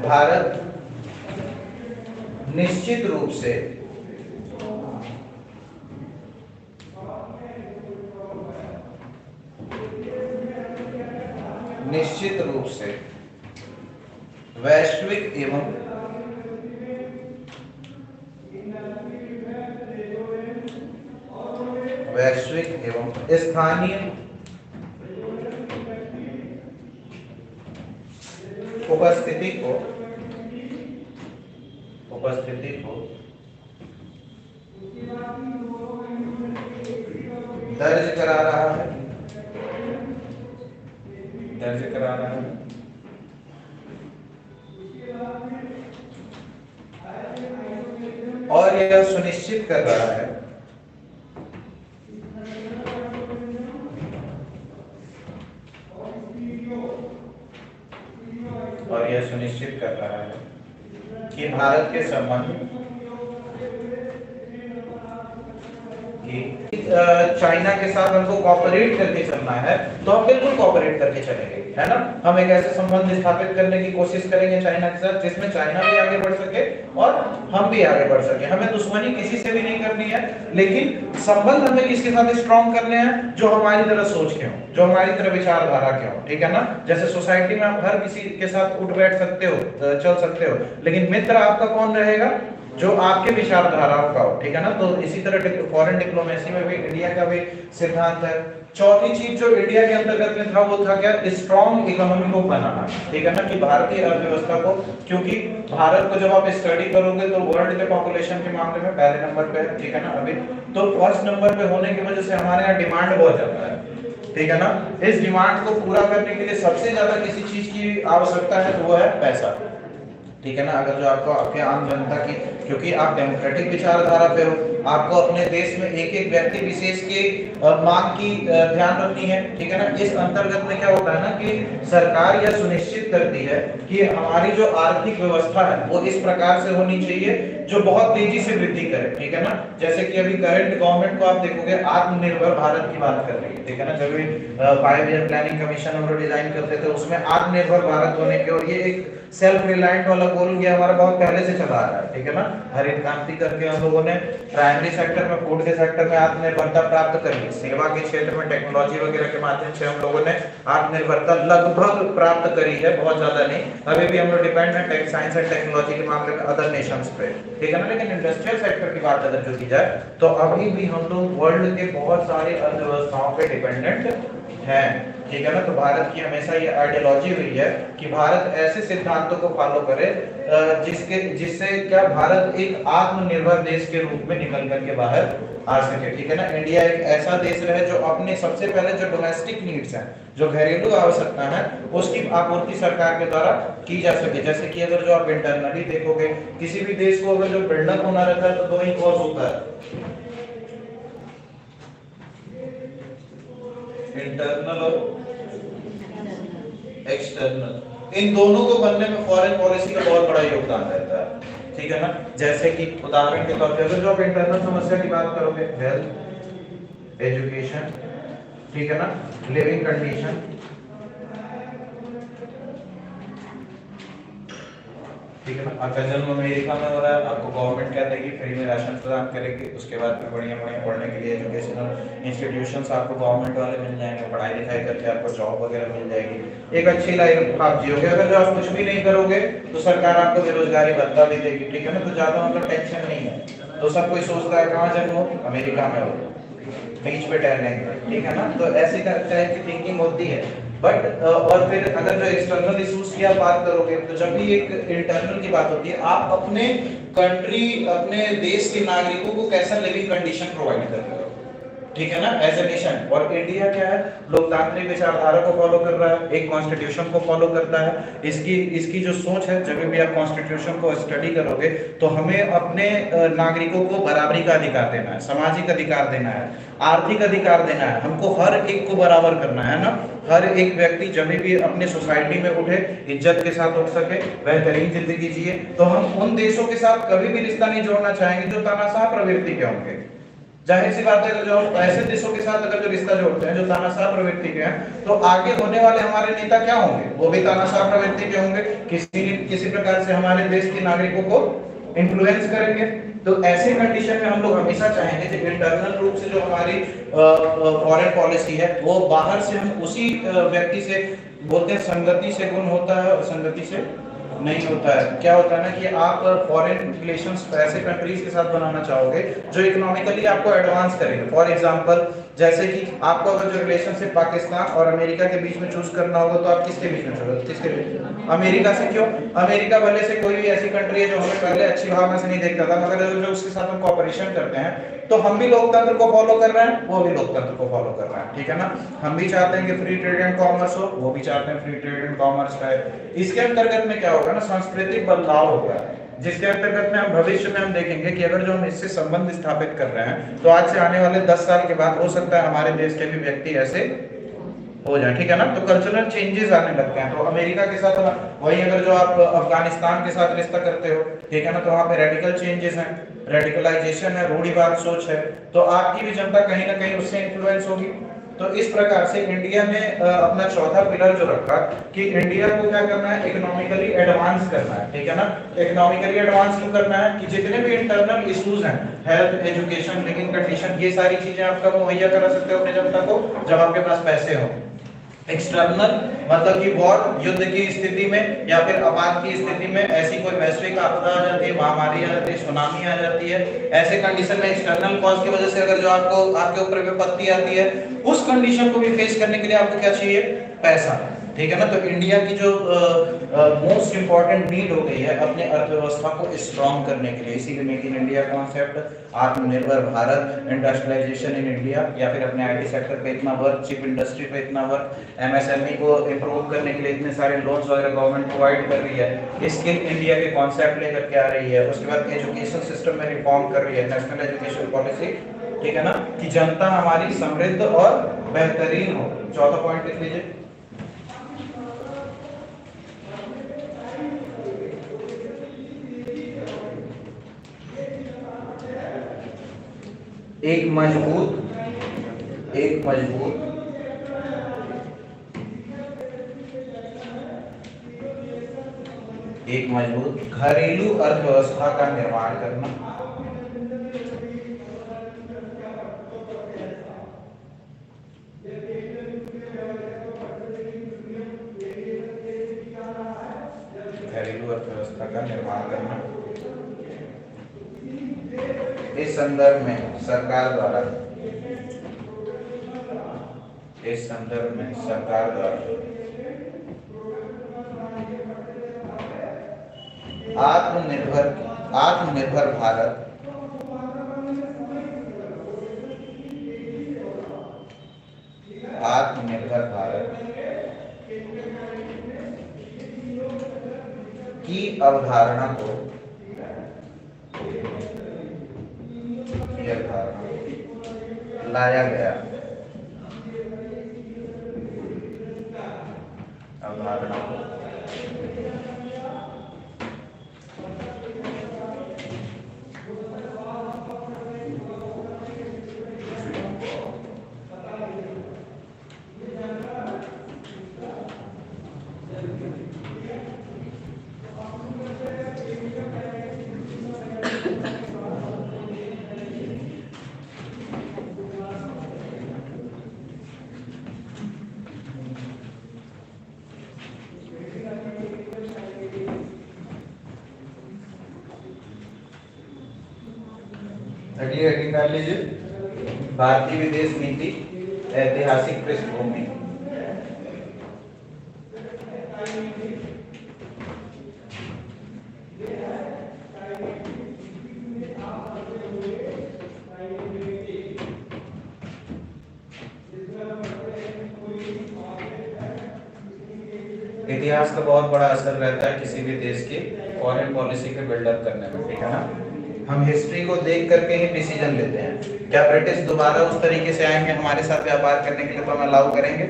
भारत निश्चित रूप से वैश्विक एवं स्थानीय उपस्थिति को दर्ज करा रहा है, और यह सुनिश्चित कर रहा है कि भारत के संबंध चाइना के साथ हमको कोऑपरेट करके चलना है, तो हम बिल्कुल कोऑपरेट करके चलेंगे, है ना। हम एक ऐसे संबंध स्थापित करने की कोशिश करेंगे चाइना के साथ जिसमें चाइना भी आगे बढ़ सके और हम भी आगे बढ़ सके। हमें दुश्मनी किसी से भी नहीं करनी है, लेकिन संबंध हमें किसके साथ स्ट्रॉन्ग करने हैं जो हमारी तरह सोच के हो, जो हमारी तरह विचारधारा के हो, ठीक है ना। जैसे सोसाइटी में आप हर किसी के साथ उठ बैठ सकते हो, चल सकते हो, लेकिन मित्र आपका कौन रहेगा, जो आपके विचारधाराओं का हो, ठीक है ना। तो इसी तरह फॉरेन डिप्लोमेसी में भी इंडिया का भी सिद्धांत है। चौथी चीज जो इंडिया के अंतर्गत में था वो था क्या, स्ट्रॉन्ग इकोनॉमी को बनाना, ठीक है ना, कि भारतीय अर्थव्यवस्था को, क्योंकि भारत को जब आप स्टडी करोगे तो वर्ल्ड के पॉपुलेशन के मामले में पहले नंबर पे है, ठीक है ना अभी। तो फर्स्ट नंबर पे होने की वजह से हमारे यहाँ डिमांड बहुत ज्यादा है, ठीक है ना। इस डिमांड को पूरा करने के लिए सबसे ज्यादा किसी चीज की आवश्यकता है तो वो है पैसा, ठीक है ना। अगर जो आपको आपके आम जनता की, क्योंकि आप डेमोक्रेटिक विचारधारा पे हो, आपको अपने देश में एक एक व्यक्ति विशेष के मांग की ध्यान रखनी है, ठीक है ना। इस अंतर्गत में क्या होता है ना कि सरकार यह सुनिश्चित करती है कि हमारी जो आर्थिक व्यवस्था है वो इस प्रकार से होनी चाहिए जो बहुत तेजी से वृद्धि करे, ठीक है ना। जैसे कि अभी करंट गवर्नमेंट को आप देखोगे आत्मनिर्भर भारत की बात कर रही है, ठीक है ना। जब भी 5 ईयर प्लानिंग कमीशन हम लोग डिजाइन करते थे उसमें आत्मनिर्भर भारत होने के, और ये एक सेल्फ रिलायंट वाला गोल ये हमारा बहुत पहले से चला आ रहा है, ठीक है ना। हरित क्रांति करके हम लोगों ने प्राइमरी सेक्टर में, फूड के सेक्टर में आत्मनिर्भरता प्राप्त करी, सेवा के क्षेत्र में टेक्नोलॉजी वगैरह के माध्यम से हम लोगों ने आत्मनिर्भरता लगभग प्राप्त करी है, बहुत ज्यादा नहीं। अभी भी हम लोग डिपेंड है टेक साइंस एंड टेक्नोलॉजी के मामले में अदर नेशंस पे, ठीक है ना। लेकिन इंडस्ट्रियल सेक्टर की बात अगर जो की जाए तो अभी भी हम लोग वर्ल्ड के बहुत सारी अर्थव्यवस्थाओं पे डिपेंडेंट हैं, ठीक है ना। तो भारत की हमेशा ये आइडियोलॉजी हुई है कि भारत ऐसे सिद्धांतों को फॉलो करे जिससे क्या भारत एक आत्मनिर्भर देश के रूप में निकल करके बाहर आ सके, ठीक है ना। इंडिया एक ऐसा देश रहे जो अपने सबसे पहले जो डोमेस्टिक नीड्स हैं, जो घरेलू आवश्यकता है, उसकी आपूर्ति सरकार के द्वारा की जा सके। जैसे कि अगर जो आप इंटरनली देखोगे किसी भी देश को अगर जो बिल्डअप होना रहता है तो दो ही कॉज होता है, इंटरनल और एक्सटर्नल। इन दोनों को बनने में फॉरेन पॉलिसी का बहुत बड़ा योगदान रहता है, ठीक है ना। जैसे कि उदाहरण के तौर पे अगर जो आप इंटरनल समस्या की बात करोगे, हेल्थ, एजुकेशन, ठीक है ना, लिविंग कंडीशन, ठीक है ना। आपका जन्म अमेरिका में हो रहा है, आपको गवर्नमेंट क्या देगी, फ्री में राशन प्रदान करेगी। उसके बाद फिर बढ़िया बढ़िया पढ़ने के लिए एजुकेशनल इंस्टीट्यूशंस आपको गवर्नमेंट वाले मिल जाएंगे, पढ़ाई लिखाई करके आपको जॉब वगैरह मिल जाएगी, एक अच्छी लाइफ आप जियोगे। अगर जो आप कुछ भी नहीं करोगे तो सरकार आपको बेरोजगारी भत्ता भी देगी, ठीक है ना। तो ज्यादा मतलब टेंशन नहीं है। तो सब कोई सोचता है कहाँ जन्म हो, अमेरिका में हो, बीच पे टहलेंगे, ठीक है ना। तो ऐसी तरह की थिंकिंग होती है। बट और फिर अगर जो एक्सटर्नल इश्यूज की आप बात करोगे तो जब भी एक इंटरनल की बात होती है, आप अपने कंट्री, अपने देश के नागरिकों को कैसा लिविंग कंडीशन प्रोवाइड कर रहे हो, ठीक है ना, एज ए नेशन। और इंडिया क्या है, लोकतांत्रिक विचारधारा को फॉलो कर रहा है, एक कॉन्स्टिट्यूशन को फॉलो करता है। इसकी जो सोच है, जब भी आप कॉन्स्टिट्यूशन को स्टडी करोगे तो हमें अपने नागरिकों को बराबरी का अधिकार देना है, सामाजिक अधिकार देना है, आर्थिक अधिकार देना है, हमको हर एक को बराबर करना है ना। हर एक व्यक्ति जब भी अपने सोसाइटी में उठे, इज्जत के साथ उठ सके, बेहतरीन जिंदगी जिए। तो हम उन देशों के साथ कभी भी रिश्ता नहीं जोड़ना चाहेंगे जो तानाशाह प्रवृत्ति के होंगे। जाहिर सी बात है, अगर जो हम ऐसे देशों के साथ अगर जो रिश्ता जोड़ते हैं जो तानाशाह प्रवृत्ति के हैं, तो आगे होने वाले हमारे नेता क्या होंगे, वो भी तानाशाह प्रवृत्ति के होंगे, किसी प्रकार से हमारे देश के नागरिकों को इन्फ्लुएंस करेंगे। तो ऐसे कंडीशन में हम लोग हमेशा चाहेंगे कि इंटरनल रूप से जो हमारी फॉरेन पॉलिसी है वो बाहर से हम उसी व्यक्ति से, बोलते हैं संगति से गुण होता है और संगति से नहीं होता है। क्या होता है ना कि आप फॉरेन रिलेशंस ऐसे कंट्रीज के साथ बनाना चाहोगे जो इकोनॉमिकली आपको एडवांस करेंगे। फॉर एग्जांपल, जैसे कि आपको अगर जो रिलेशनशिप पाकिस्तान और अमेरिका के बीच में चूज करना होगा तो आप किसके बीच में चूज, किसके बीच, अमेरिका से। क्यों? अमेरिका भले से कोई भी ऐसी कंट्री है जो हमें पहले अच्छी भावना से नहीं देखता था, मगर जो उसके साथ हम कोऑपरेशन करते हैं तो हम भी लोकतंत्र को फॉलो कर रहे हैं, वो भी लोकतंत्र को फॉलो कर रहा है, ठीक है ना। हम भी चाहते हैं कि फ्री ट्रेड एंड कॉमर्स हो, वो भी चाहते हैं फ्री ट्रेड एंड कॉमर्स का है। इसके अंतर्गत में क्या होगा ना, सांस्कृतिक बदलाव होगा, जिसके अंतर्गत में हम भविष्य में हम देखेंगे कि अगर जो हम इससे संबंध स्थापित कर रहे हैं तो आज से आने वाले 10 साल के बाद हो सकता है हमारे देश के भी व्यक्ति ऐसे हो जाए, ठीक है ना। तो कल्चरल चेंजेस आने लगते हैं। तो अमेरिका के साथ वही अगर जो आप अफगानिस्तान के साथ रिश्ता करते हो, ठीक है ना, तो वहाँ पे रेडिकल चेंजेस हैं, रेडिकलाइजेशन है, रूढ़िवाद सोच है, तो आपकी भी जनता कहीं ना कहीं उससे इन्फ्लुएंस होगी। तो इस प्रकार से इंडिया ने अपना चौथा पिलर जो रखा कि इंडिया को क्या करना है, इकोनॉमिकली एडवांस करना है, ठीक है ना। इकोनॉमिकली एडवांस क्यों करना है कि जितने भी इंटरनल इश्यूज हैं, हेल्थ, एजुकेशन, लिविंग कंडीशन, ये सारी चीजें आप कब मुहैया करा सकते हो अपने जनता को, जब आपके पास पैसे हो, एक्सटर्नल मतलब कि वॉर, युद्ध की स्थिति में या फिर आपात की स्थिति में ऐसी कोई वैश्विक आपदा आ जाती है, महामारी आ जाती है, सुनामी आ जाती है, ऐसे कंडीशन में एक्सटर्नल कॉज की वजह से अगर जो आपको आपके ऊपर विपत्ति आती है, उस कंडीशन को भी फेस करने के लिए आपको क्या चाहिए? पैसा। ठीक है ना। तो इंडिया की जो मोस्ट इंपॉर्टेंट नीड हो गई है अपने अर्थव्यवस्था को स्ट्रॉन्ग करने के लिए, इसीलिए मेक इन इंडिया कॉन्सेप्ट, आत्मनिर्भर भारत, इंडस्ट्रियलाइजेशन इन इंडिया, या फिर अपने आईटी सेक्टर पे इतना वर्क, चिप इंडस्ट्री पे इतना वर्क, एमएसएमई को इंप्रूव करने के लिए इतने सारे लोन्स वगैरह गवर्नमेंट प्रोवाइड कर रही है, स्किल इंडिया के कॉन्सेप्ट लेकर के आ रही है। उसके बाद एजुकेशन सिस्टम में रिफॉर्म कर रही है, नेशनल एजुकेशन पॉलिसी, ठीक है ना, कि जनता हमारी समृद्ध और बेहतरीन हो। चौथा पॉइंट लिख लीजिए। एक मजबूत घरेलू अर्थव्यवस्था का निर्माण करना। घरेलू अर्थव्यवस्था का निर्माण करना। इस संदर्भ में सरकार द्वारा आत्मनिर्भर भारत की अवधारणा को लाया गया। अवधारणा को अगली हेडिंग डाल लीजिए, भारतीय विदेश नीति ऐतिहासिक पृष्ठभूमि। इतिहास का बहुत बड़ा असर रहता है किसी भी देश की फॉरेन पॉलिसी के बिल्डअप करने में, ठीक है ना। हम हिस्ट्री को देख करके ही डिसीजन लेते हैं। क्या ब्रिटिश दोबारा उस तरीके से आएंगे हमारे साथ व्यापार करने के लिए तो हम अलाउ करेंगे?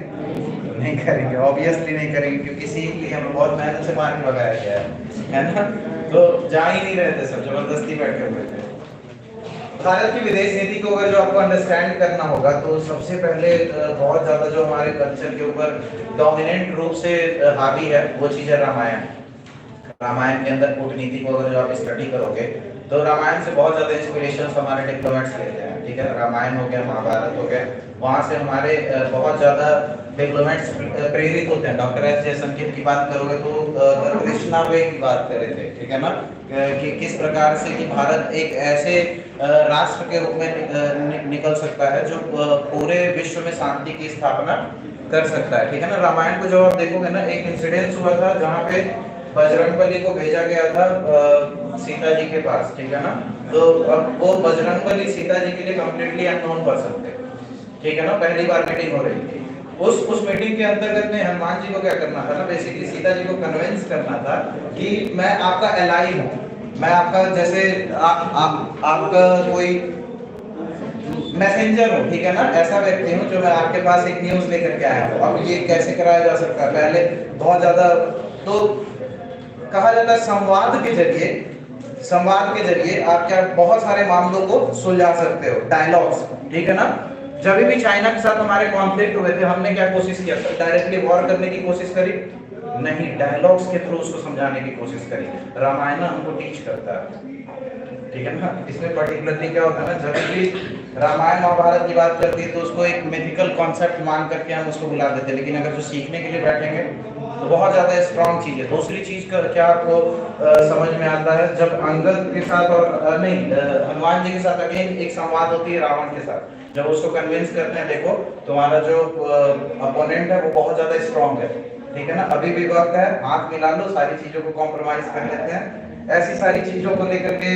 नहीं करेंगे, ऑब्वियसली नहीं करेंगे, क्योंकि सीख लिए हमें बहुत मेहनत से मार के भगाया गया है ना। तो जा ही नहीं रहे थे, सब जबरदस्ती बैठे हुए थे। भारत की विदेश नीति को अगर जो आपको अंडरस्टैंड करना होगा तो सबसे पहले बहुत ज्यादा जो हमारे कल्चर के ऊपर डोमिनेंट रूप से हावी है वो चीज है रामायण। रामायण के अंदर कूटनीति को अगर जो आप स्टडी करोगे तो रामायण से बहुत ज्यादा इंस्पिरेशन हमारे डिप्लोमेट्स लेते हैं, ठीक है। रामायण हो गया, महाभारत हो गया, वहां से हमारे बहुत ज्यादा डिप्लोमेट्स प्रेरित होते हैं। डॉक्टर एस जयशंकर की बात करोगे तो कृष्णा वे की बात कर रहे थे, ठीक है ना, कि किस प्रकार से कि भारत एक ऐसे राष्ट्र के रूप में निकल सकता है जो पूरे विश्व में शांति की स्थापना कर सकता है, ठीक है ना। रामायण को जब आप देखोगे ना, एक इंसिडेंस हुआ था जहाँ पे बजरंगबली को भेजा गया था सीता जी के पास, ठीक है ना। तो अब वो बजरंगबली सीता जी के लिए कम्प्लीटली अननोन पर्सन थे, ठीक है ना। पहली बार मीटिंग हो रही थी। उस मीटिंग के अंतर्गत में हनुमान जी को क्या करना था ना, बेसिकली सीता जी को कन्विंस करना था कि मैं आपका एलाई हूँ, मैं आपका जैसे आपका कोई मैसेंजर हूँ, ठीक है ना, ऐसा व्यक्ति हूँ जो मैं आपके पास एक न्यूज लेकर के आया हूँ। अब ये कैसे कराया जा सकता है? पहले बहुत ज्यादा तो कहा जाता है संवाद के जरिए आप क्या बहुत सारे मामलों को सुलझा सकते हो, डायलॉग्स, ठीक है ना। जब भी चाइना के साथ हमारे कॉन्फ्लिक्ट हुए थे, हमने क्या कोशिश किया? डायरेक्टली वॉर करने की कोशिश करी नहीं, डायलॉग्स के थ्रू उसको समझाने की कोशिश करी। रामायण हमको टीच करता है ठीक है ना। इसमें पर्टिकुलरली क्या होता है ना, जब भी रामायण महाभारत की बात करती है तो उसको एक मिथिकल कॉन्सेप्ट मान करके हम उसको बुला देते हैं, लेकिन अगर जो सीखने के लिए बैठेंगे तो बहुत ज्यादा स्ट्रॉन्ग चीज है। दूसरी चीज का क्या आपको समझ में आता है, जब अंगद के साथ और हनुमान जी के साथ अगेन एक संवाद होती है रावण के साथ, जब उसको कन्विंस करते हैं, देखो तुम्हारा जो अपोनेंट है वो बहुत ज्यादा स्ट्रॉन्ग है, ठीक है ना, अभी भी वक्त है, आंख मिला लो, सारी चीजों को कॉम्प्रोमाइज कर लेते हैं, ऐसी सारी चीजों को लेकर के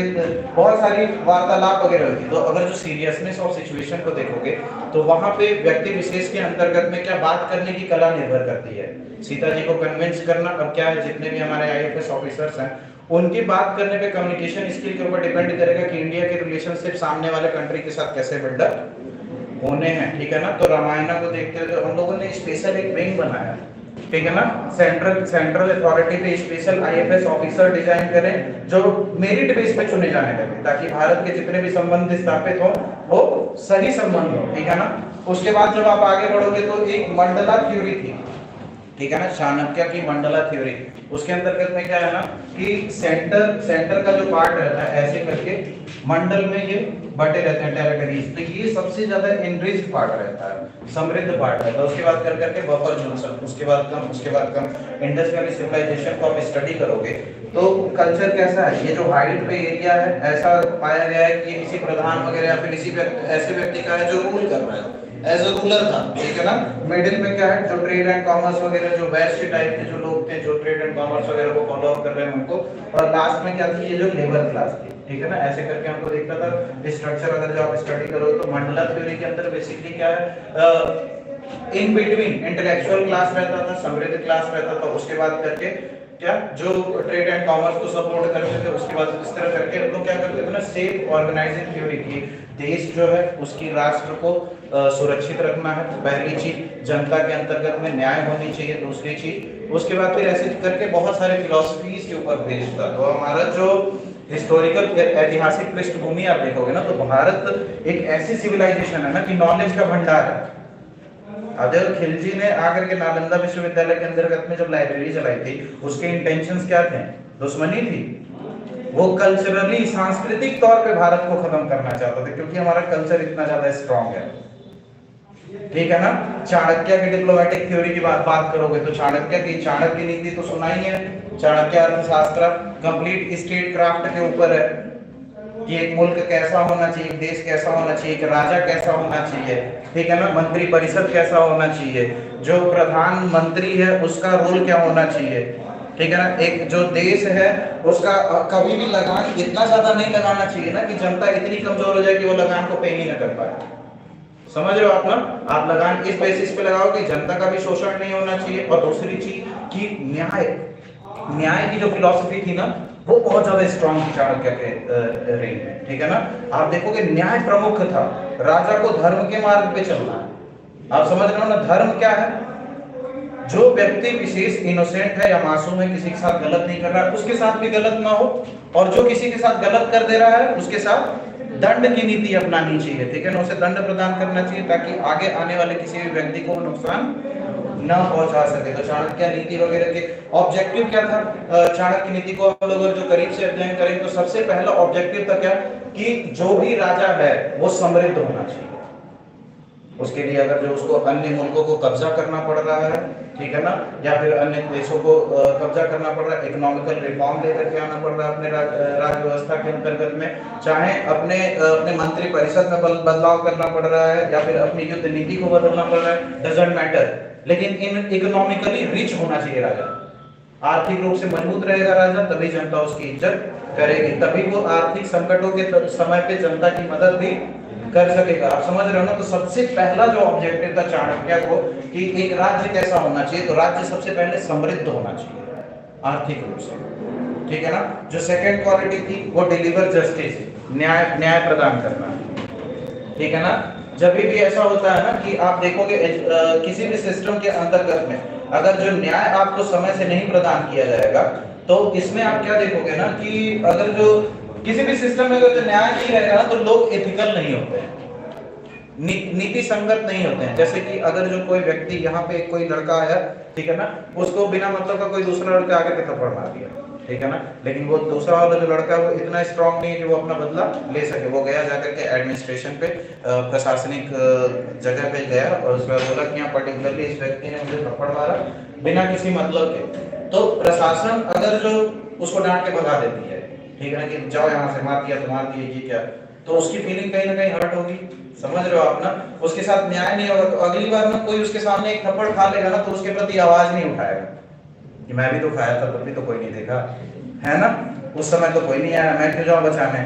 बहुत सारी वार्तालाप वगैरह होती है। तो अगर जो सीरियसनेस ऑफ सिचुएशन को देखोगे तो वहां पे व्यक्ति विशेष के अंतर्गत में क्या बात करने की कला निर्भर करती है। सीता जी को कन्विंस करना, अब क्या है, जितने भी हमारे आईएफएस ऑफिसर्स हैं उनकी बात करने पे कम्युनिकेशन स्किल के ऊपर डिपेंड करेगा कि इंडिया के रिलेशनशिप सामने वाले कंट्री के साथ कैसे बिल्डअप होने हैं, ठीक है ना। तो रामायण को देखते हुए हम लोगों ने स्पेशल एक विंग बनाया, ठीक है ना, सेंट्रल अथॉरिटी पे स्पेशल आईएफएस ऑफिसर डिजाइन करें जो मेरिट बेस पे चुने जाने लगे, ताकि भारत के जितने भी संबंध स्थापित हो वो सही संबंध हो, ठीक है ना। उसके बाद जब आप आगे बढ़ोगे तो एक मंडला थ्योरी थी, ठीक है ना, चाणक्य की मंडला थ्योरी। उसके अंतर्गत में क्या है ना कि सेंटर का जो पार्ट रहता है ऐसे करके मंडल में ये बटे रहते हैं टेरिटरीज, तो ये सबसे ज्यादा एनरिच्ड पार्ट रहता है, समृद्ध पार्ट रहता है। उसके बाद कर करके बफर जोन, उसके बाद कम इंडस वैली सिविलाइजेशन को आप स्टडी करोगे तो कल्चर कैसा है, ये जो हाइट पे एरिया है ऐसा पाया गया है कि ये किसी प्रधान वगैरह या फिर किसी ऐसे व्यक्ति का है जो रूल कर रहा है एज अ रूलर था, ठीक है ना। मिडिल में क्या है, जो ट्रेड एंड कॉमर्स वगैरह जो वेस्ट टाइप के जो लोग थे जो ट्रेड एंड कॉमर्स वगैरह को फॉलो अप कर रहे हैं उनको, और लास्ट में क्या थी, ये जो लेबर क्लास थी, ठीक है ना। ऐसे करके हमको देखता था स्ट्रक्चर। अगर जो आप स्टडी करो तो मंडला थ्योरी के अंदर बेसिकली क्या है, इन बिटवीन इंटेलेक्चुअल क्लास रहता था, समृद्ध क्लास रहता था, उसके बाद करके क्या जो ट्रेड एंड कॉमर्स को सपोर्ट करते थे, उसके बाद इस तरह करके लोग क्या करते थे ना, सेफ ऑर्गेनाइजिंग थ्योरी की, देश जो है उसकी राष्ट्र को सुरक्षित रखना है, पहली चीज, जनता के अंतर्गत में न्याय होनी चाहिए, दूसरी चीज, उसके बाद फिर ऐसे करके बहुत सारे फिलॉसफीज के ऊपर बेस्ड था। तो हमारा जो हिस्टोरिकल ऐतिहासिक पृष्ठभूमि आप देखोगे ना तो भारत एक ऐसी सिविलाइजेशन है ना कि नॉलेज का भंडार है। अजय खिलजी ने आकर के नालंदा विश्वविद्यालय के अंतर्गत में जब लाइब्रेरी चलाई थी, उसके इंटेंशंस क्या थे, दुश्मनी थी, वो कल्चरली सांस्कृतिक तौर पे भारत को खत्म करना चाहता था, क्योंकि हमारा कल्चर इतना ज्यादा स्ट्रांग है, ठीक है ना। चाणक्य की डिप्लोमेटिक थ्योरी की बात करोगे तो चाणक्य नीति तो सुना ही है, चाणक्य अर्थशास्त्र कंप्लीट स्टेट क्राफ्ट के ऊपर है कि एक मुल्क कैसा होना चाहिए, एक देश कैसा होना चाहिए, एक राजा कैसा होना चाहिए, ठीक है ना, मंत्री परिषद कैसा होना चाहिए, जो प्रधानमंत्री है उसका रोल क्या होना चाहिए, ठीक है ना। एक जो देश है उसका कभी भी लगान इतना ज्यादा नहीं लगाना चाहिए ना कि जनता इतनी कमजोर हो जाए कि वो लगान को पे ही ना कर पाए। समझ रहे हो आप ना, आप लगान इस बेसिस पे लगाओ कि जनता का भी शोषण नहीं होना चाहिए, और दूसरी चीज कि न्याय की जो फिलॉसफी थी ना वो बहुत ज्यादा स्ट्रांग थी चाणक्य के रेंज में, ठीक है ना। आप देखोगे न्याय प्रमुख था, राजा को धर्म के मार्ग पे चलना है। आप समझ रहे हो ना, धर्म क्या है, जो व्यक्ति विशेष इनोसेंट है या मासूम है, किसी के साथ गलत नहीं कर रहा है, उसके साथ भी गलत ना हो, और जो किसी के साथ गलत कर दे रहा है उसके साथ दंड की नीति अपनानी चाहिए, ठीक है ना, उसे दंड प्रदान करना चाहिए ताकि आगे आने वाले किसी भी व्यक्ति को नुकसान न पहुंचा सके। तो चाणक्य नीति वगैरह के ऑब्जेक्टिव क्या था, चाणक्य नीति को हम लोग जो करीब से अध्ययन करें तो सबसे पहला ऑब्जेक्टिव था क्या कि जो भी राजा है वो समृद्ध होना चाहिए। उसके लिए अगर जो उसको अन्य मुल्कों को कब्जा करना पड़ रहा है, ठीक है ना, या फिर अन्य देशों को कब्जा करना पड़ रहा है, इकोनॉमिकल रिफॉर्म लेकर के आना पड़ रहा है अपने राज्य व्यवस्था के अंतर्गत में, चाहे अपने मंत्री परिषद में बदलाव करना पड़ रहा है या फिर अपनी युद्ध नीति को बदलना पड़ रहा है, डजंट मैटर, लेकिन इन इकोनॉमिकली रिच होना चाहिए राजा, आर्थिक रूप से मजबूत रहेगा राजा तभी जनता उसकी इज्जत करेगी, तभी वो आर्थिक संकटों के समय पे जनता की मदद भी कर सकेगा। आप समझ रहे हो ना, तो सबसे पहला जो ऑब्जेक्टिव था चाणक्य को कि एक राज्य कैसा होना चाहिए, तो राज्य सबसे पहले समृद्ध होना चाहिए आर्थिक रूप से, ठीक है ना। जो सेकंड क्वालिटी थी वो डिलीवर जस्टिस, न्याय प्रदान करना, ठीक है ना। जब भी ऐसा होता है ना कि आप देखोगे किसी भी सिस्टम के अंतर्गत में अगर जो न्याय आपको समय से नहीं प्रदान किया जाएगा तो इसमें आप क्या देखोगे ना कि अगर जो किसी भी सिस्टम में अगर जो न्याय नहीं रहेगा ना तो लोग एथिकल नहीं होते हैं, नीति संगत नहीं होते हैं। जैसे कि अगर जो कोई व्यक्ति यहाँ पे कोई लड़का आया, ठीक है ना, उसको बिना मतलब का कोई दूसरा लड़का आगे पे थप्पड़ मार दिया, ठीक है ना। लेकिन वो दूसरा वाला जो लड़का है वो इतना स्ट्रांग नहीं है कि वो अपना बदला ले सके। वो गया जाकर के एडमिनिस्ट्रेशन पे प्रशासनिक जगह पे गया और उसके बाद बोला कि यहाँ पर्टिकुलरली इस व्यक्ति ने मुझे थप्पड़ मारा बिना किसी मतलब के। तो प्रशासन अगर जो उसको डांट के भगा देती है, ठीक है ना, कि जाओ यहाँ से, मार दिया तो मार दिया, ये क्या, तो उसकी फीलिंग कहीं ना कहीं हर्ट होगी। समझ रहे हो आप ना। उसके साथ न्याय नहीं होगा, तो अगली बार में कोई उसके सामने एक थप्पड़ खा लेगा ना, तो उसके प्रति आवाज नहीं उठाएगा कि मैं भी तो खाया था, तब भी तो कोई नहीं देखा, है ना, उस समय तो कोई नहीं आया, मैं क्यों जाऊं बचाने।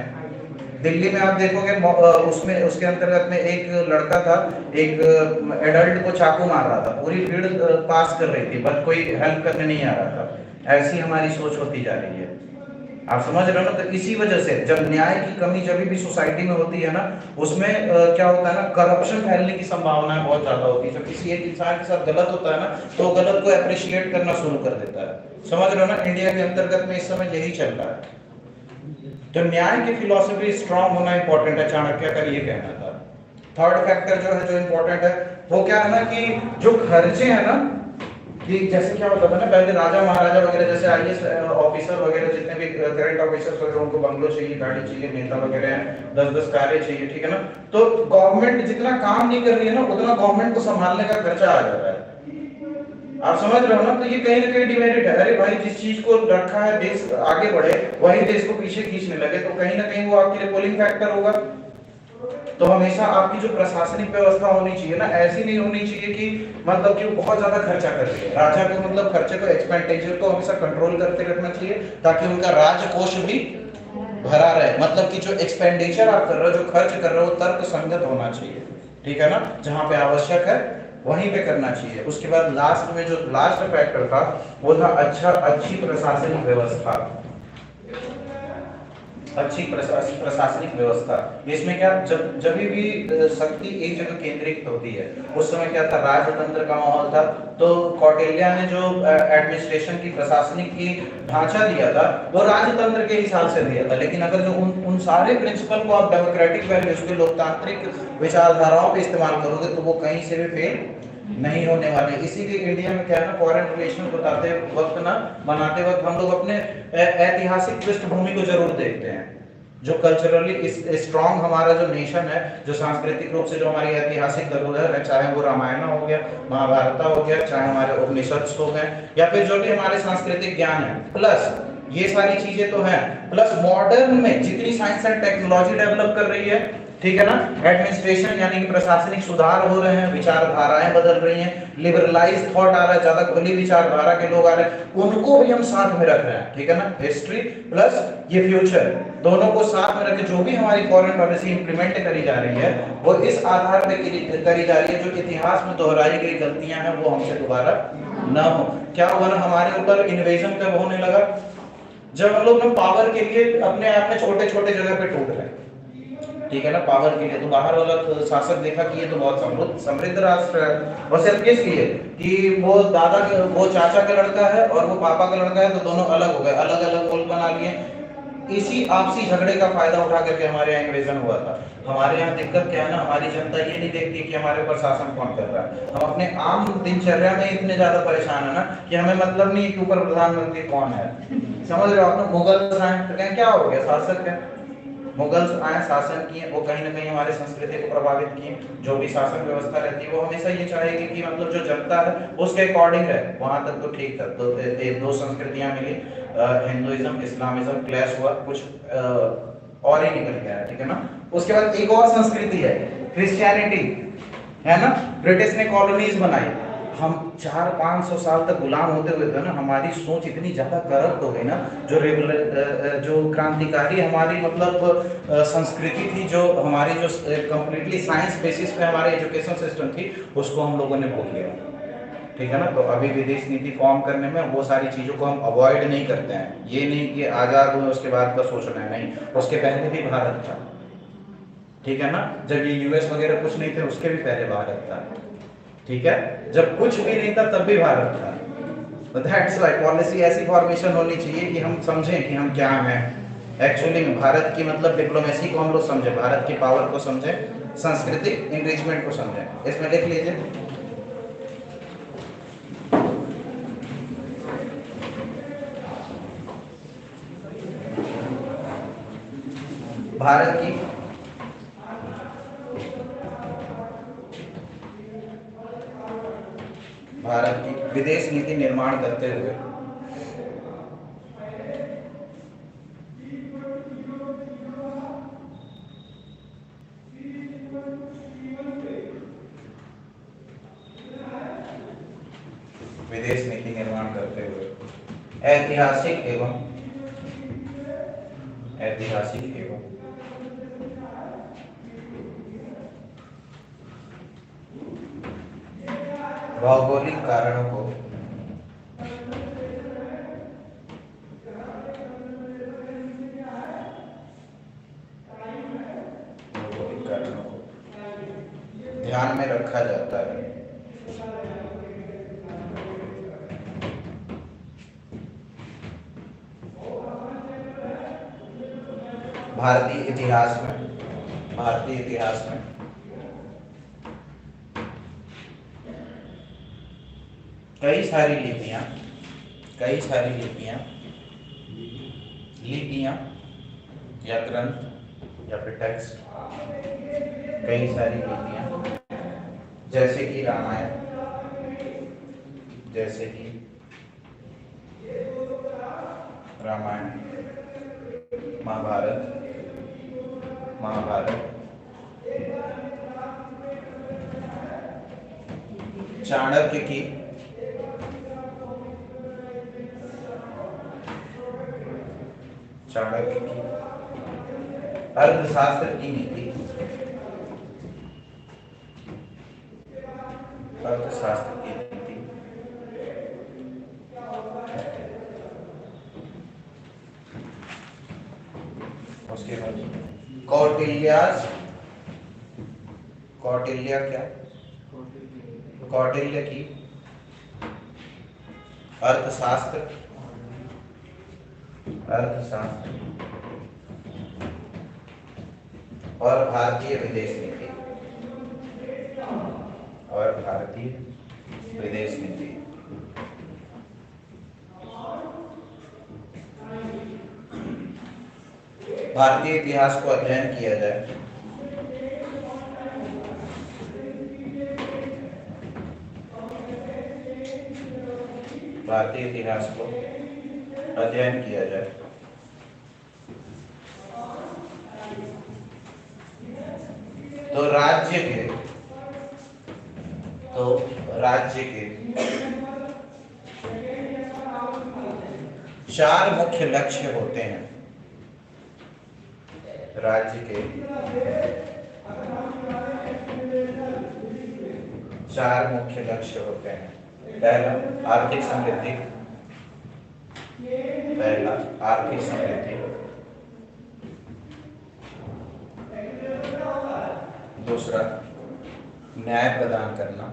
दिल्ली में आप देखोगे उसमें उसके अंतर्गत में एक लड़का था, एक एडल्ट को चाकू मार रहा था, पूरी भीड़ पास कर रही थी, बट कोई हेल्प करने नहीं आ रहा था। ऐसी हमारी सोच होती जा रही है, आप समझ रहे हो ना। तो इसी वजह से जब न्याय की कमी जब भी सोसाइटी में होती है ना, उसमें क्या होता है ना, करप्शन फैलने की संभावना बहुत ज्यादा होती है। जब किसी एक इंसान के साथ गलत होता है ना, तो गलत को अप्रिशिएट करना शुरू कर देता है। समझ रहे हो ना। इंडिया के अंतर्गत में इस समय यही चल रहा है। तो न्याय की फिलॉसफी स्ट्रांग होना इंपॉर्टेंट है, चाणक्य का ये कहना था। थर्ड फैक्टर जो है, जो इंपॉर्टेंट है, वो क्या है ना, कि जो खर्चे हैं ना, कि जैसे क्या होता था ना पहले, राजा महाराजा वगैरह, जैसे आईएएस ऑफिसर वगैरह, जितने भी करंट ऑफिसर्स वगैरह, उनको बंगलो चाहिए, गाड़ी चाहिए, नेता वगैरह हैं, 10-10 कारें चाहिए, ठीक है ना। तो गवर्नमेंट जितना काम नहीं कर रही है ना, उतना गवर्नमेंट को संभालने का खर्चा आ जाता है। आप समझ रहे हो ना। तो ये कहीं ना कहीं डिमेरिट है। अरे भाई, जिस चीज को रखा है देश आगे बढ़े, वही देश को पीछे खींचने लगे, तो कहीं ना कहीं वो आपके लिए पोलिंग फैक्टर होगा। तो हमेशा आपकी जो प्रशासनिक व्यवस्था होनी चाहिए ना, ऐसी नहीं होनी चाहिए कि मतलब कि वो बहुत ज्यादा खर्चा कर रही है। राजा को मतलब खर्चे को, एक्सपेंडिचर को हमेशा कंट्रोल करते रखना चाहिए, ताकि उनका राजकोष भी भरा रहे। मतलब कि जो एक्सपेंडिचर आप कर रहे हो, जो खर्च कर रहे हो, तर्क संगत होना चाहिए, ठीक है ना। जहां पे आवश्यक है वहीं पे करना चाहिए। उसके बाद लास्ट में जो लास्ट फैक्टर था, वो था अच्छी प्रशासनिक व्यवस्था। अच्छी प्रशासनिक व्यवस्था। इसमें क्या, जब भी शक्ति एक जगह केंद्रित होती है, उस समय क्या था, राजतंत्र का माहौल था। तो कौटिल्य ने जो एडमिनिस्ट्रेशन की, प्रशासनिक की ढांचा दिया था, वो राजतंत्र के हिसाब से दिया था। लेकिन अगर जो उन सारे प्रिंसिपल को आप डेमोक्रेटिक वैल्यूज के, लोकतांत्रिक विचारधाराओं पे इस्तेमाल करोगे, तो वो कहीं से भी फेल नहीं होने वाले। इसीलिए इंडिया में क्या है ना, फॉरेन रिलेशन बताते वक्त ना, बनाते वक्त हम लोग अपने ऐतिहासिक पृष्ठभूमि को जरूर देखते हैं। जो कल्चरली स्ट्रॉन्ग हमारा जो नेशन है, जो सांस्कृतिक रूप से जो हमारी ऐतिहासिक धरोहर है, चाहे वो रामायण हो गया, महाभारत हो गया, चाहे हमारे उपनिषद हो गए, या फिर जो भी हमारे सांस्कृतिक ज्ञान है, प्लस ये सारी चीजें तो हैं, प्लस मॉडर्न में जितनी साइंस एंड टेक्नोलॉजी डेवलप कर रही है, ठीक है ना, एडमिनिस्ट्रेशन यानी कि प्रशासनिक सुधार हो रहे हैं, विचारधाराएं बदल रही हैं, लिबरलाइज थॉट आ रहा है, ज्यादा खुली विचारधारा के लोग आ रहे हैं, उनको भी हम साथ में रख रहे हैं, ठीक है ना। हिस्ट्री प्लस ये फ्यूचर, दोनों को साथ में रख के जो भी हमारी फॉरेन पॉलिसी इंप्लीमेंट करी जा रही है, वो इस आधार पे करी जा रही है, जो इतिहास में दोहराई गई गलतियां हैं वो हमसे दोबारा न हो। क्या हुआ ना, हमारे ऊपर इन्वेजन कब होने लगा, जब हम लोग पावर के लिए अपने आप में छोटे छोटे जगह पे टूट रहे, ठीक है ना, पावर के लिए। तो बाहर वाला तो शासक देखा कि ये तो बहुत समृद्ध राष्ट्र है, और सिर्फ किस लिए कि वो वो चाचा का लड़का है और वो पापा का लड़का है, तो दोनों अलग हो गए, अलग अलग मुल्क बना लिए। इसी आपसी झगड़े का फायदा उठा करके हमारे यहाँ इन्वेजन हुआ था। हमारे यहाँ दिक्कत क्या है ना, हमारी जनता ये नहीं देखती कि हमारे ऊपर शासन कौन कर रहा है। हम अपने आम दिनचर्या में इतने ज्यादा परेशान है ना, कि हमें मतलब नहीं कि ऊपर प्रधानमंत्री कौन है। समझ रहे हो आप। मुगल आए तो कहें क्या हो गया, शासक है। मुगल्स आए, शासन किए, वो कहीं ना कहीं हमारे संस्कृति को प्रभावित किए। जो भी शासन व्यवस्था रहती है, वो हमेशा ये चाहेगी कि मतलब जो जनता है उसके अकॉर्डिंग है। वहां तक तो ठीक था। तो दो संस्कृतियां मिली, हिंदुइज्म इस्लामिज्म क्लैश हुआ, कुछ और ही निकल गया है, ठीक है ना। उसके बाद एक और संस्कृति है, क्रिश्चियनिटी, है ना। ब्रिटिश ने कॉलोनीज बनाई, हम 400-500 साल तक गुलाम होते हुए थे ना, हमारी सोच इतनी ज्यादा करप्ट हो गई ना। जो क्रांतिकारी हमारी मतलब संस्कृति थी, जो हमारी जो कंप्लीटली साइंस बेसिस पे हमारी एजुकेशन सिस्टम थी, उसको हम लोगों ने भूल लिया, ठीक है ना। तो अभी विदेश नीति फॉर्म करने में वो सारी चीजों को हम अवॉइड नहीं करते हैं। ये नहीं कि आजाद हुए उसके बाद का सोच रहे हैं, नहीं, उसके पहले भी भारत था, ठीक है ना। जब ये यूएस वगैरह कुछ नहीं थे, उसके भी पहले भारत था, ठीक है। जब कुछ भी नहीं था तब भी भारत था। तो दैट्स व्हाई पॉलिसी ऐसी फॉर्मेशन होनी चाहिए कि हम समझें कि हम क्या हैं एक्चुअली में। भारत की मतलब डिप्लोमेसी को हम लोग समझें, भारत की पावर को समझें, सांस्कृतिक एंगेजमेंट को समझें। इसमें लिख लीजिए, भारत की विदेश नीति निर्माण करते हुए ऐतिहासिक एवं भौगोलिक कारणों को ध्यान में रखा जाता है। भारतीय इतिहास में कई सारी लिपियां या ग्रंथ या फिर टेक्स्ट, कई सारी लिपियां जैसे कि रामायण, महाभारत, चाणक्य की अर्थशास्त्र की नीति, उसके बाद कौटिल्य की अर्थशास्त्र और भारतीय विदेश नीति। भारतीय इतिहास को अध्ययन किया जाए तो राज्य के 4 मुख्य लक्ष्य होते हैं। पहला आर्थिक समृद्धि, दूसरा न्याय प्रदान करना,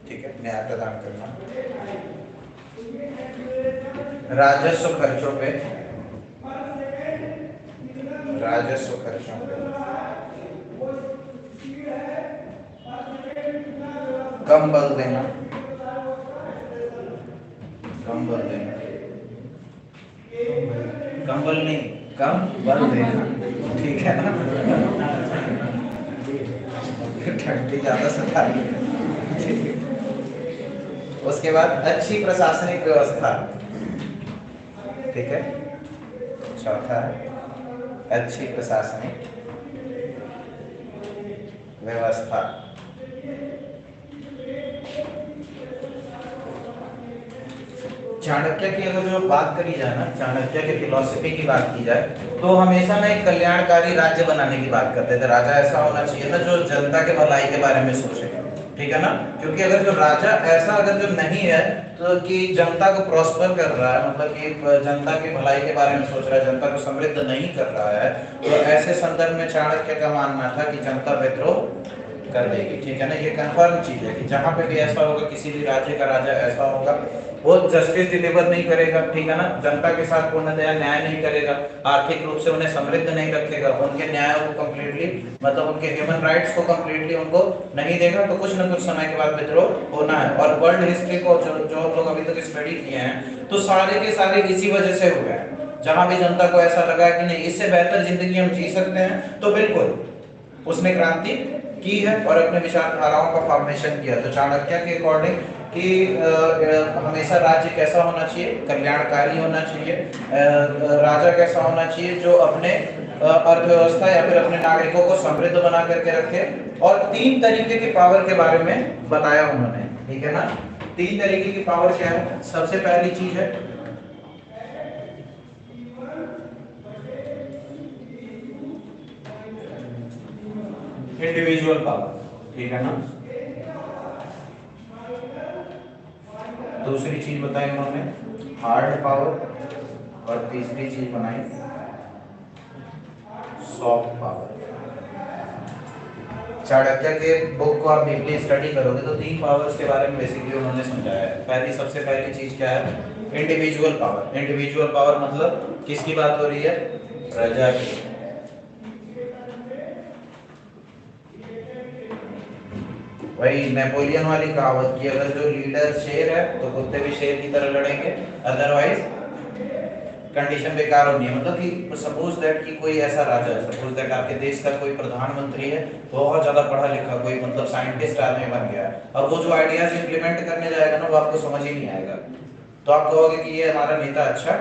ठीक है, न्याय प्रदान करना, राजस्व खर्चों पे कम बल देना, कम बल देना, ठीक है ना, ठंडी ज्यादा सता रही है। उसके बाद अच्छी प्रशासनिक व्यवस्था, ठीक है, चौथा है अच्छी प्रशासनिक व्यवस्था। चाणक्य की अगर जो बात करी जाए ना, चाणक्य के फिलॉसफी की बात की जाए तो हमेशा ना एक कल्याणकारी राज्य बनाने की बात करते थे। राजा ऐसा होना चाहिए ना जो जनता के भलाई के बारे में सोचे, ठीक है ना, क्योंकि अगर जो राजा ऐसा अगर जो नहीं है तो कि जनता को प्रॉस्पर कर रहा है, मतलब कि जनता की भलाई के बारे में सोच रहा है, जनता को समृद्ध नहीं कर रहा है, तो ऐसे संदर्भ में चाणक्य का मानना था कि जनता विद्रोह कर देगी, ठीक है ना। ये कंफर्म चीज है कि जहां पे भी ऐसा होगा, किसी भी राज्य का राजा ऐसा होगा, वो जस्टिस डिलीवर नहीं करेगा, ठीक है ना, जनता के साथ पूर्णतया न्याय नहीं करेगा, आर्थिक रूप से उन्हें समृद्ध नहीं रखेगा, उनके न्याय को कंप्लीटली मतलब उनके ह्यूमन राइट्स को कंप्लीटली उनको नहीं देगा, तो कुछ न कुछ समय के बाद विद्रोह होना है। और वर्ल्ड हिस्ट्री को जो लोग अभी तक स्टडी किए हैं, तो सारे के सारे इसी वजह से हुए हैं। जहां भी जनता को ऐसा लगा कि नहीं इससे बेहतर जिंदगी हम जी सकते हैं, तो बिल्कुल उसने क्रांति की है और अपने विचारधाराओं का फॉर्मेशन किया। तो चाणक्य के अकॉर्डिंग कि हमेशा राज्य कैसा होना चाहिए, कल्याणकारी होना चाहिए, राजा कैसा होना चाहिए जो अपने अर्थव्यवस्था या फिर अपने नागरिकों को समृद्ध बना करके रखे। और 3 तरीके की पावर के बारे में बताया उन्होंने, ठीक है ना। 3 तरीके की पावर क्या है? सबसे पहली चीज है इंडिविजुअल पावर, ठीक है ना। दूसरी चीज बताई उन्होंने हार्ड पावर, और तीसरी चीज बनाई सॉफ्ट पावर। चाणक्य के बुक को आप डीपली स्टडी करोगे तो 3 पावर्स के बारे में बेसिकली उन्होंने समझाया है। सबसे पहली चीज क्या है? Individual power. इंडिविजुअल पावर मतलब किसकी बात हो रही है? प्रजा की। वही नेपोलियन वाली कहावत कि अगर जो लीडर शेर है तो कुत्ते भी शेर की तरह लड़ेंगे, अदरवाइज कंडीशन बेकार होनी है। मतलब कि सपोज दैट कि कोई ऐसा राजा है, सपोज दैट आपके देश का कोई प्रधानमंत्री है, बहुत ज्यादा पढ़ा लिखा, कोई मतलब साइंटिस्ट आदमी बन गया है। अब वो जो आइडियाज इंप्लीमेंट करने जाएगा ना, वो आपको समझ ही नहीं आएगा, तो आप कहोगे कि ये हमारा नेता अच्छा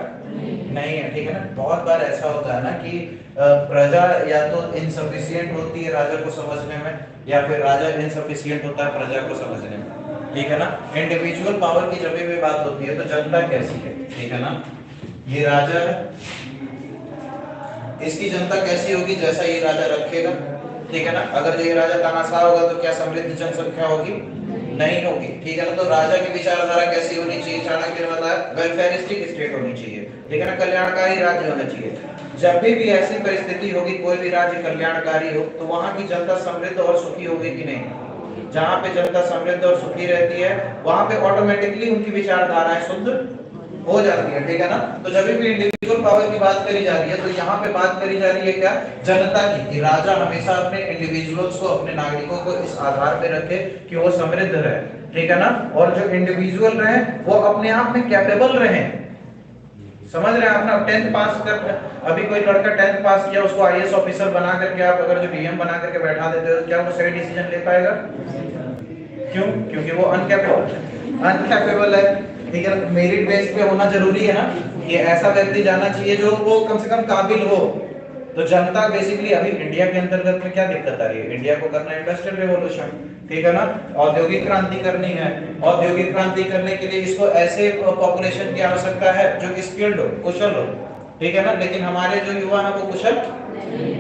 नहीं है, ठीक है ना। बहुत बार ऐसा होता है ना कि प्रजा या तो इनसफिशिएंट होती है राजा को समझने में, या फिर राजा इनसफिशिएंट होता है प्रजा को समझने में, ठीक है ना। इंडिविजुअल पावर की जब भी बात होती है तो जनता कैसी है, ठीक है ना। ये राजा है, इसकी जनता कैसी होगी? जैसा ये राजा रखेगा, ठीक है ना। अगर ये राजा तानाशाह होगा तो क्या समृद्ध जनसंख्या होगी? नहीं होगी, ठीक है ना। तो राजा की विचारधारा कैसी होनी चाहिए? चाणक्य ने बताया वेलफेयरिस्टिक स्टेट होनी चाहिए, ठीक है ना, कल्याणकारी राज्य होना चाहिए। जब भी ऐसी परिस्थिति होगी, कोई भी राज्य कल्याणकारी हो, तो वहां की जनता समृद्ध और सुखी होगी कि नहीं? जहां पे जनता समृद्ध और सुखी रहती है, वहां पे ऑटोमेटिकली उनकी विचारधाराएं शुद्ध हो जाती है, ठीक है ना। तो जब भी इंडिविजुअल पावर की बात करी जा रही है, तो यहाँ पे बात करी जा रही है क्या? जनता की, कि राजा हमेशा अपने इंडिविजुअल्स को, अपने नागरिकों को इस आधार पे रखे कि वो समृद्ध रहे, ठीक है ना। और जो इंडिविजुअल रहे वो अपने आप में कैपेबल रहे। समझ रहे हैं आप ना? 10th पास कर, अभी कोई लड़का 10th पास किया, उसको आईएएस ऑफिसर बना करके आप अगर जो डीएम बना करके बैठा देते हो, क्या वो सही डिसीजन ले पाएगा? क्यों? क्योंकि वो अनकैपेबल है, ठीक है। मेरिट बेस पे होना जरूरी है ना, कि ऐसा व्यक्ति जाना चाहिए जो वो कम से कम काबिल हो। तो जनता बेसिकली अभी इंडिया के अंतर्गत में क्या दिक्कत आ रही है? इंडिया को करना इंडस्ट्रियल रेवोल्यूशन, ठीक है ना, औद्योगिक क्रांति करनी है। औद्योगिक क्रांति करने के लिए इसको ऐसे पॉपुलेशन की आवश्यकता है जो स्किल्ड हो, कुशल हो, ठीक है ना। लेकिन हमारे जो युवा है वो कुशल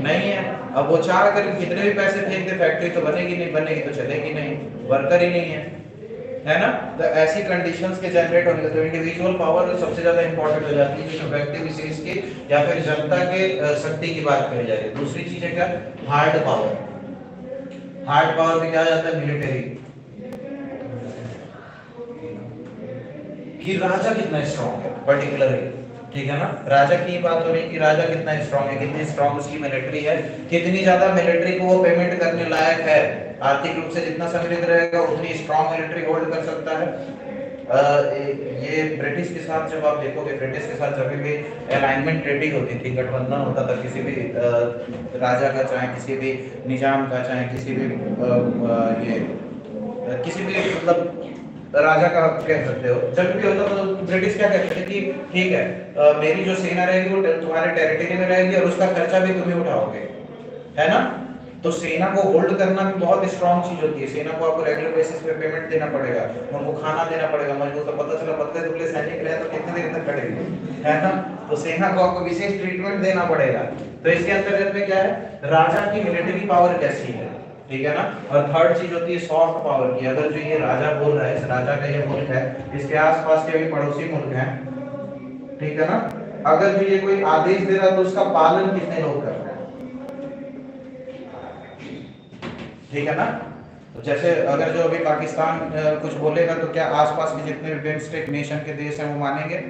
नहीं है। अब वो चाह कर कितने भी पैसे फेंक दे, फैक्ट्री तो बनेगी नहीं, बनेगी तो चलेगी नहीं, वर्कर ही नहीं है ना। तो ऐसी कंडीशंस के जनरेट होने के, तो इंडिविजुअल पावर सबसे ज्यादा इंपॉर्टेंट हो जाती है जो व्यक्ति विशेष की या फिर जनता के शक्ति की बात करी जा रही है। दूसरी चीज है क्या? Hard power. हार्ड पावर में क्या आ जाता है? मिलिट्री, कि राजा कितना स्ट्रॉन्ग है पर्टिकुलरली, ठीक है ना। राजा की बात हो रही है कि राजा कितना स्ट्रॉन्ग है, कितनी स्ट्रॉन्ग उसकी मिलिट्री है, कितनी ज्यादा मिलिट्री को वो पेमेंट करने लायक है। आर्थिक रूप से जितना समृद्ध रहेगा उतनी स्ट्रॉन्ग मिलिट्री होल्ड कर सकता है। ये ब्रिटिश के साथ जब आप देखोगे, ब्रिटिश के साथ जब भी अलाइनमेंट ट्रेडिंग होती थी, गठबंधन होता था किसी भी राजा का, चाहे किसी भी निजाम का, चाहे किसी भी ये किसी भी मतलब राजा का कह सकते हो, जब भी होता तो ब्रिटिश क्या कहते थे कि ठीक है, मेरी जो सेना रहेगी वो तुम्हारे टेरिटरी में रहेगी और उसका खर्चा भी तुम ही उठाओगे, है ना। तो सेना को होल्ड करना भी बहुत स्ट्रॉन्ग चीज होती है। सेना को आपको रेगुलर बेसिस पे पेमेंट देना पड़ेगा, उनको खाना देना पड़ेगा। मजबूत तो पता चला पतले दुबले सैनिक रहे तो कितने देर तक खड़ेंगे, है ना। तो सेना को आपको विशेष ट्रीटमेंट देना पड़ेगा। तो इसके अंतर्गत में क्या है? राजा की मिलिट्री पावर कैसी है, ठीक है ना। और थर्ड चीज होती है सॉफ्ट पावर की। अगर जो ये राजा बोल रहा है, इस राजा का ये मुल्क है, इसके आसपास के भी पड़ोसी मुल्क हैं, ठीक है ना, अगर जो ये कोई आदेश दे रहा है तो उसका पालन कितने लोग कर रहे हैं, ठीक है ना। जैसे अगर जो अभी पाकिस्तान कुछ बोलेगा तो क्या आसपास के जितने भी बिम्स्टेक नेशन के देश हैं वो मानेंगे?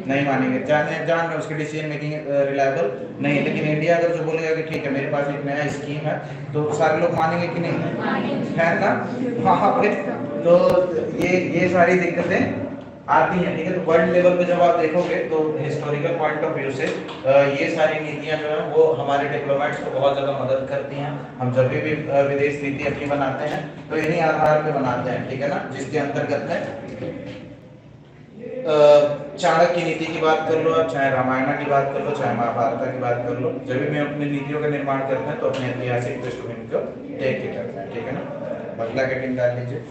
नहीं मानेंगे, जान रहे उसकी डिसीजन मेकिंग रिलायबल नहीं है। लेकिन इंडिया अगर जो बोलेगा कि ठीक है मेरे पास एक नया स्कीम है, तो सारे लोग मानेंगे कि नहीं? है ना? वहाँ पे तो ये सारी दिक्कतें आती हैं, ठीक है। तो वर्ल्ड लेवल पे जब आप देखोगे तो हिस्टोरिकल पॉइंट ऑफ व्यू से ये सारी नीतियां जो है वो हमारे डिप्लोमेट्स को बहुत ज़्यादा मदद करती हैं। हम जब भी विदेश नीति अपनी बनाते हैं तो इन्हीं आधार पे बनाते हैं, ठीक है ना, जिसके अंतर्गत में चाणक्य नीति की बात कर लो, चाहे रामायण की बात कर लो, चाहे महाभारत की बात कर लो, जब भी मैं अपनी नीतियों का निर्माण करते हैं तो अपने ऐतिहासिक पृष्ठभूमि को देख के करते हैं, ठीक है ना। अगला कटिंग डाल लीजिए।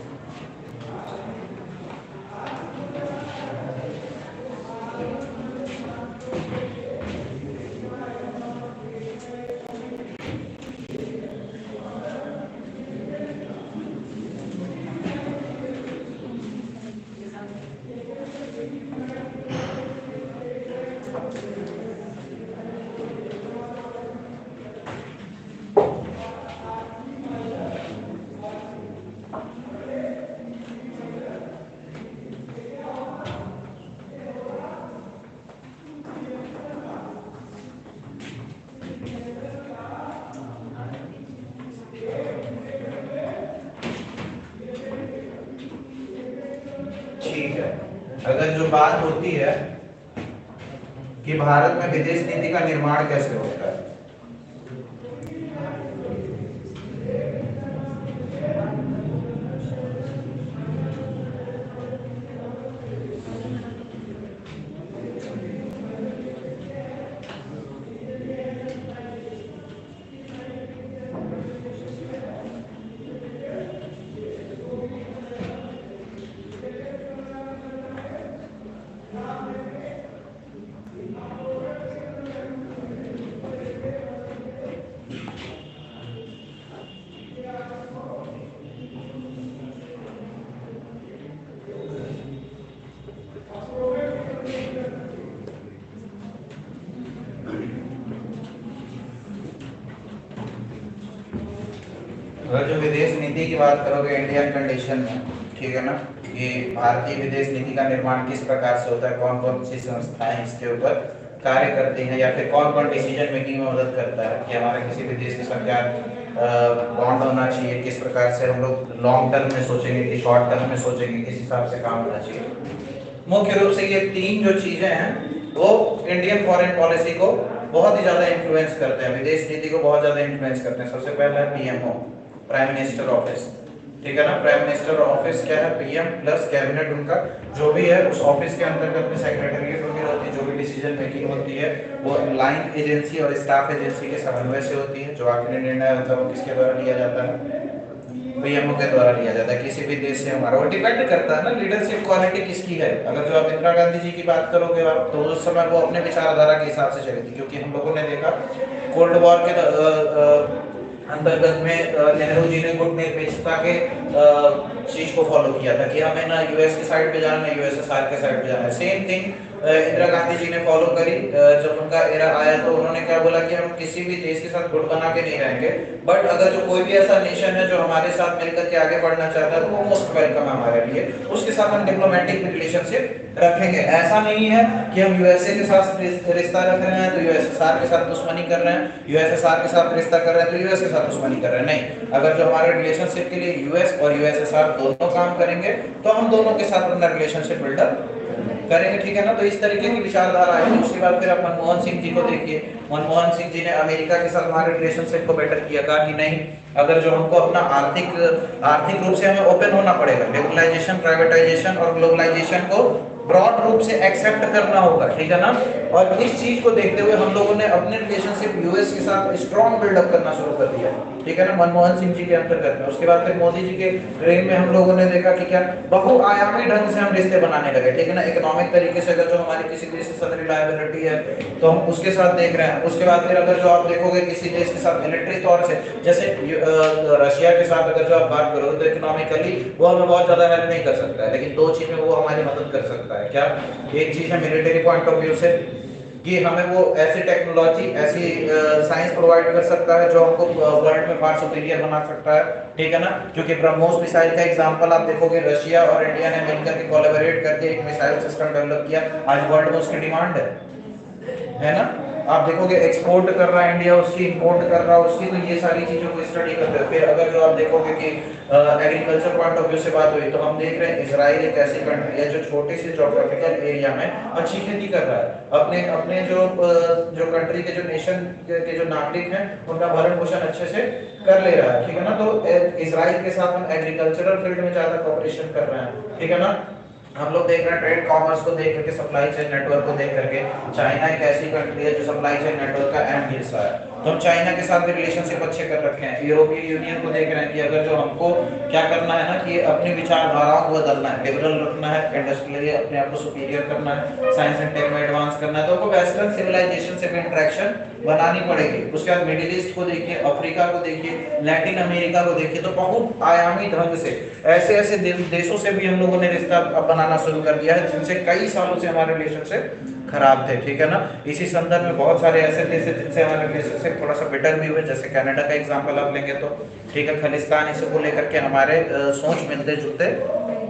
ठीक है, अगर जो बात होती है कि भारत में विदेश नीति का निर्माण कैसे होता है, अगर जो विदेश नीति की बात करोगे इंडियन कंडीशन में, ठीक है ना, कि भारतीय विदेश नीति का निर्माण किस प्रकार से होता है, कौन कौन सी संस्थाएं इसके ऊपर कार्य करती हैं, या फिर कौन कौन डिसीजन मेकिंग में मदद करता है कि हमारा किसी भी देश के साथ क्या बॉन्ड होना चाहिए, किस प्रकार से हम लोग लॉन्ग टर्म में सोचेंगे कि शॉर्ट टर्म में सोचेंगे, किस हिसाब से काम होना चाहिए। मुख्य रूप से ये तीन जो चीजें हैं वो इंडियन फॉरेन पॉलिसी को बहुत ही ज्यादा इन्फ्लुएंस करते हैं, विदेश नीति को बहुत ज्यादा इन्फ्लुएंस करते हैं। सबसे पहला है पीएमओ, प्राइम मिनिस्टर ऑफिस, ठीक है ना। प्राइम मिनिस्टर ऑफिस क्या है? पीएम प्लस कैबिनेट, उनका जो भी है उस ऑफिस के अंतर्गत में सेक्रेटरीट वगैरह होती है, जो भी डिसीजन मेकिंग होती है वो लाइन एजेंसी और स्टाफ एजेंसी के समन्वय से होती है। जो आखिरी निर्णय होता है वो किसके द्वारा लिया जाता है? पीएमओ के द्वारा लिया जाता है। किसी भी देश से हमारा वो डिपेंड करता है ना लीडरशिप क्वालिटी किसकी है। अगर जो आप इंदिरा गांधी जी की बात करोगे आप, तो उस समय वो अपने विचारधारा के हिसाब से चली थी, क्योंकि हम लोगों ने देखा कोल्ड वॉर के अंतर्गत में नेहरू जी ने गुटनिरपेक्षता के चीज को फॉलो किया था कि हमें ना यूएस की साइड पे जाना है, यूएसएसआर के साइड पे जाना है। सेम थिंग इंदिरा गांधी जी ने फॉलो करी। जब उनका एरा आया तो उन्होंने क्या बोला कि हम किसी भी देश के साथ गुट बना के नहीं रहेंगे, बट अगर जो कोई भी ऐसा नेशन है जो हमारे साथ मिलकर के आगे बढ़ना चाहता है तो वो मोस्ट वेलकम है हमारे लिए, उसके साथ हम डिप्लोमेटिक रिलेशनशिप रखेंगे। ऐसा नहीं है कि हम यूएसए के साथ रिश्ता रख रहे हैं तो यूएसएसआर के साथ दुश्मनी कर रहे हैं, यूएसएसआर के साथ रिश्ता कर रहे हैं तो यूएस के साथ दुश्मनी कर रहे हैं। नहीं, अगर जो हमारे रिलेशनशिप के लिए यूएस और यूएसएसआर दोनों काम करेंगे तो हम दोनों के साथ अपना रिलेशनशिप बिल्डअप करेंगे, ठीक है ना। तो इस तरीके की विचारधारा है। उसके बाद फिर आप मनमोहन सिंह जी को देखिए। मनमोहन सिंह जी ने अमेरिका के साथ हमारे रिलेशनशिप को बेटर किया, कहा कि नहीं, अगर जो हमको अपना आर्थिक रूप से हमें ओपन होना पड़ेगा, लिबरलाइजेशन, प्राइवेटाइजेशन और ग्लोबलाइजेशन को ब्रॉड रूप से एक्सेप्ट करना होगा, ठीक है ना। और इस चीज को देखते हुए हम लोगों ने अपने रिलेशनशिप यूएस के साथ स्ट्रॉन्ग बिल्डअप करना शुरू कर दिया, ठीक है ना, मनमोहन सिंह जी के अंतर्गत में। उसके बाद फिर मोदी जी के रेल में हम लोगों ने देखा कि क्या बहुआयामी ढंग से हम रिश्ते बनाने लगे, ठीक है ना। इकोनॉमिक तरीके से अगर जो हमारी किसी देश के साथ रिलायबिलिटी है तो हम उसके साथ देख रहे हैं। उसके बाद फिर अगर जो आप देखोगे किसी देश के साथ मिलिट्री तौर से, जैसे रशिया के साथ अगर जो आप बात करोगे तो इकोनॉमिकली वो हमें बहुत ज्यादा हेल्प नहीं कर सकता है, लेकिन दो चीज में वो हमारी मदद कर सकता है। क्या? एक चीज है मिलिट्री पॉइंट ऑफ व्यू से, कि हमें वो ऐसी टेक्नोलॉजी, ऐसी साइंस प्रोवाइड कर सकता है जो हमको वर्ल्ड में फार सुपीरियर बना सकता है, ठीक है ना। क्योंकि ब्रह्मोस मिसाइल का एग्जांपल आप देखोगे, रशिया और इंडिया ने मिलकर के कोलैबोरेट करके एक मिसाइल सिस्टम डेवलप किया, आज वर्ल्ड में उसकी डिमांड है ना। आप देखोगे एक्सपोर्ट कर रहा है इंडिया उसकी, इंपोर्ट कर रहा है उसकी, तो ये सारी चीजों को स्टडी करते हैं। फिर अगर जो आप देखोगे कि एग्रीकल्चर पॉइंट ऑफ व्यू से बात हुई, तो हम देख रहे हैं इजराइल एक ऐसी कंट्री है जो छोटे से ज्योग्राफिकल एरिया में अच्छी खेती कर रहा है। अपने अपने जो कंट्री के जो नेशन के जो नागरिक हैं उनका भरण पोषण अच्छे से कर ले रहा है, ठीक है ना। तो इजराइल के साथ हम एग्रीकल्चरल फील्ड में ज्यादा कोऑपरेशन कर रहे हैं, ठीक है ना। हम लोग देख रहे हैं ट्रेड कॉमर्स को देख करके, सप्लाई चेन नेटवर्क को देख करके। चाइना एक ऐसी कंट्री है जो सप्लाई चेन नेटवर्क का अहम हिस्सा है, तो हम चाइना के साथ भी रिलेशनशिप अच्छे कर रखे हैं। यूरोपियन यूनियन को देख रहे हैं कि अगर जो हमको क्या करना है ना, कि अपनी विचारधाराओं को बदलना है, लिबरल रखना है, इंडस्ट्रियली अपने आप को सुपीरियर करना है, साइंस एंड टेक में एडवांस करना है, तो हमको वेस्टर्न सिविलाइजेशन से भी इंटरेक्शन बनानी पड़ेगी। उसके बाद मिडिल ईस्ट को देखिए, अफ्रीका को देखिए, लैटिन अमेरिका को देखिए, तो बहुत आयामी ढंग से ऐसे ऐसे देशों से भी हम लोगों ने रिश्ता बनाना शुरू कर दिया है जिनसे कई सालों से हमारे रिलेशनशिप खराब थे, ठीक है ना। इसी संदर्भ में बहुत सारे ऐसे देश हैं जिनसे हमारे रिलेशनशिप थोड़ा सा बेटर भी हुए, जैसे कनाडा का एग्जांपल आप लेंगे तो, ठीक है। खालिस्तान इसको लेकर के हमारे सोच मिलते जुलते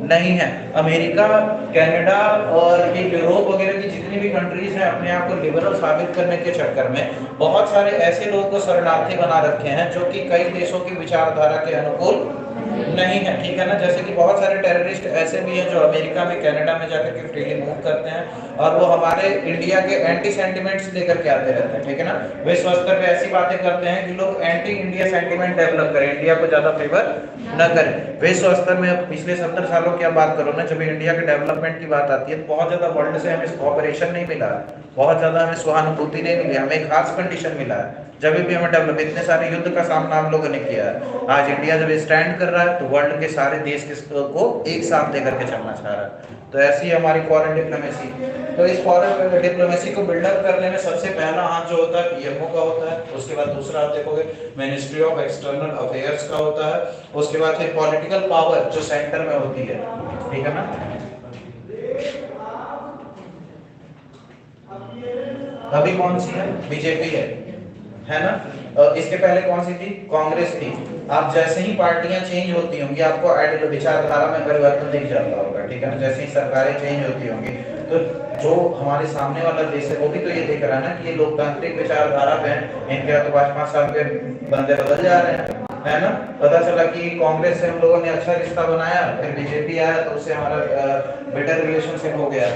नहीं है। अमेरिका, कनाडा और ये यूरोप वगैरह की जितनी भी कंट्रीज हैं, अपने आप को लिबरल साबित करने के चक्कर में बहुत सारे ऐसे लोगों को शरणार्थी बना रखे हैं जो कि कई देशों की विचारधारा के अनुकूल नहीं है, ठीक है ना। जैसे कि बहुत सारे टेररिस्ट ऐसे भी हैं जो अमेरिका में, कनाडा में जाकर के फ्रीली मूव करते हैं और वो हमारे इंडिया के एंटी सेंटिमेंट्स लेकर के आते रहते हैं, ठीक है ना। विश्व स्तर पे ऐसी बातें करते हैं कि लोग एंटी इंडिया सेंटिमेंट डेवलप करें, इंडिया को ज्यादा फेवर न करें। विश्व स्तर में पिछले 70 सालों की आप बात करो ना, जब इंडिया के डेवलपमेंट की बात आती है, बहुत ज्यादा वर्ल्ड से हमें कोऑपरेशन नहीं मिला, बहुत ज्यादा हमें सहानुभूति नहीं मिली, हमें एक खास कंडीशन मिला है जब भी हमें डेवलप, इतने सारे युद्ध का सामना हम लोगों ने किया है। आज इंडिया जब स्टैंड कर रहा है तो वर्ल्ड के सारे देश को एक साथ लेकर के चलना चाह रहा है। तो ऐसी है हमारी फॉरेन डिप्लोमेसी। तो इस फॉरेन डिप्लोमेसी को बिल्डअप करने में सबसे पहला हाथ जो होता है पीएमओ का होता है, उसके बाद दूसरा आप देखोगे मिनिस्ट्री ऑफ एक्सटर्नल अफेयर्स का होता है, उसके बाद फिर पॉलिटिकल पावर जो सेंटर में होती है, ठीक है ना। अभी कौन सी है? बीजेपी है ना। इसके पहले कौन सी थी? कांग्रेस थी। आप जैसे ही पार्टियां चेंज होती होंगी आपको विचारधारा में परिवर्तन दिख जाता होगा, ठीक है ना। जैसे ही सरकारें चेंज होती होंगी तो जो हमारे सामने वाला देश है वो भी तो ये देख रहा है ना कि ये लोकतांत्रिक विचारधारा पे इनके तो 5-5 साल के बंदे बदल जा रहे हैं, है ना। पता चला कि कांग्रेस से हम लोगों ने अच्छा रिश्ता बनाया, फिर बीजेपी आया तो उससे हमारा बेटर रिलेशनशिप हो गया,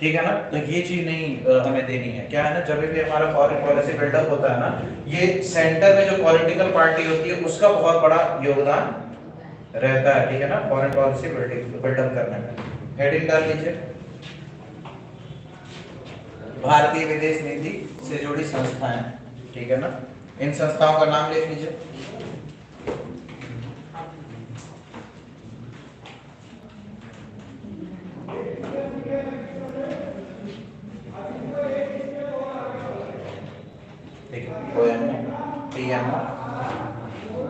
ठीक है ना। तो ये चीज नहीं हमें देनी है। क्या है ना, जब भी हमारा फॉरेन पॉलिसी बिल्डअप होता है ना, ये सेंटर में जो पॉलिटिकल पार्टी होती है उसका बहुत बड़ा योगदान रहता है, ठीक है ना, फॉरेन पॉलिसी बिल्डअप करने में। हेडिंग डाल लीजिए, भारतीय विदेश नीति से जुड़ी संस्थाएं, ठीक है ना। इन संस्थाओं का नाम लिख लीजिए।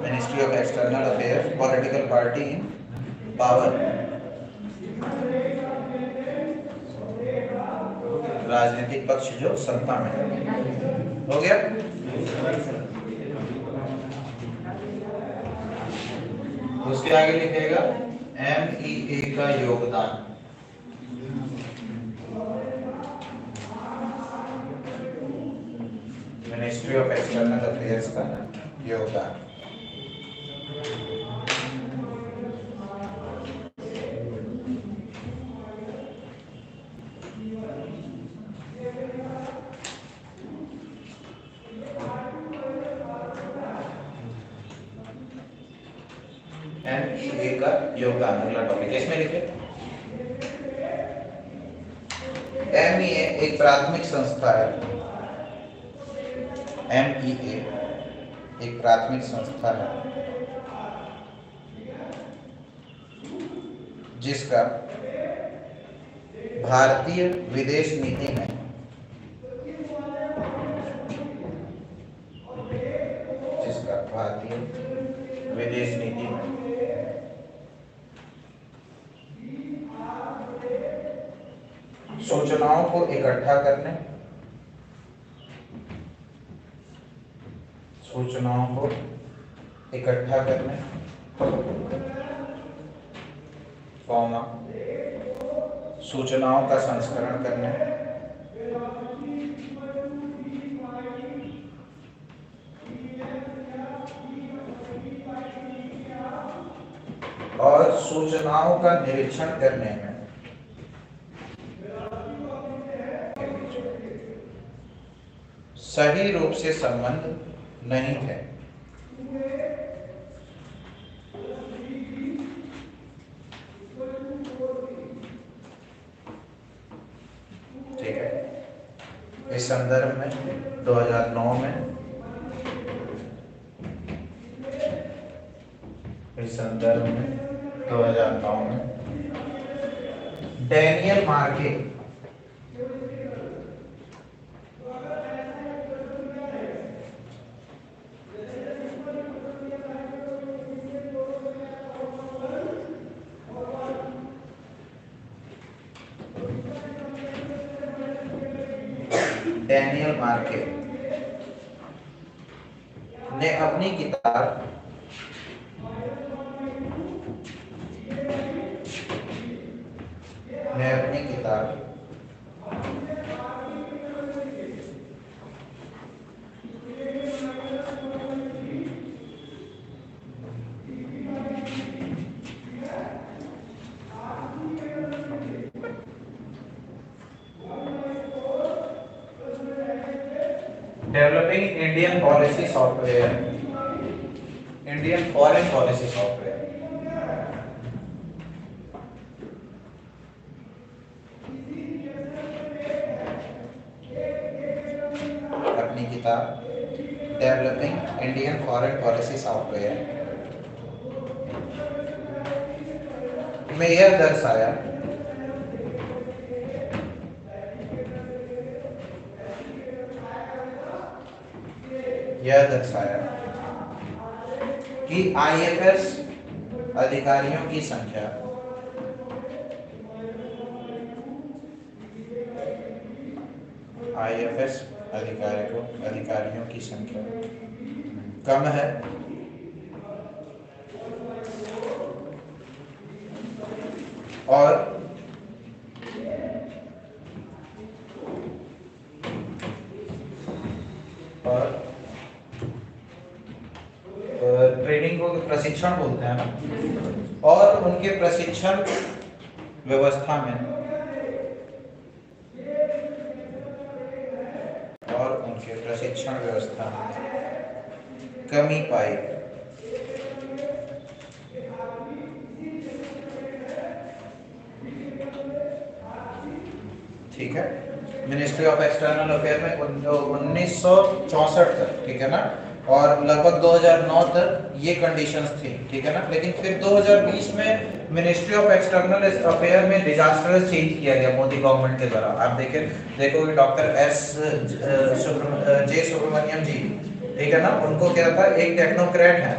Ministry of external affairs, political party in power, राजनीतिक पक्ष जो सत्ता में हो गया। उसके आगे लिखेगा MEA का योगदान, मिनिस्ट्री ऑफ एक्सटर्नल अफेयर्स का योगदान। MEA का योगदान अगला टॉपिक इसमें लिखे। MEA एक प्राथमिक संस्था है, MEA एक प्राथमिक संस्था है जिसका भारतीय विदेश नीति में विदेश नीति में सूचनाओं को इकट्ठा करने, सूचनाओं को इकट्ठा करने, कॉमा, सूचनाओं का संस्करण करने, और सूचनाओं का निरीक्षण करने में सही रूप से संबंध नहीं है। ठीक है, इस संदर्भ में 2009 में, इस संदर्भ में 2009 में डैनियल मार्के डैनियल मार्के ने अपनी किताब developing Indian policy software, Indian foreign policy software, अपनी किताब developing Indian foreign policy software में यह दर्शाया कि आईएफएस अधिकारियों की संख्या अधिकारियों की संख्या कम है और ट्रेनिंग को प्रशिक्षण बोलते हैं ना, और उनके प्रशिक्षण व्यवस्था में कमी पाई। ठीक है, मिनिस्ट्री ऑफ एक्सटर्नल अफेयर में 1964 तक, ठीक है ना, और लगभग 2009 तक ये कंडीशंस थी, ठीक है ना। लेकिन फिर 2020 में मिनिस्ट्री ऑफ एक्सटर्नल अफेयर में डिजास्टर चेंज किया गया मोदी गवर्नमेंट के द्वारा। आप देखोगे डॉक्टर जे सुब्रमण्यम जी, ठीक है ना, उनको क्या था, एक टेक्नोक्रेट है,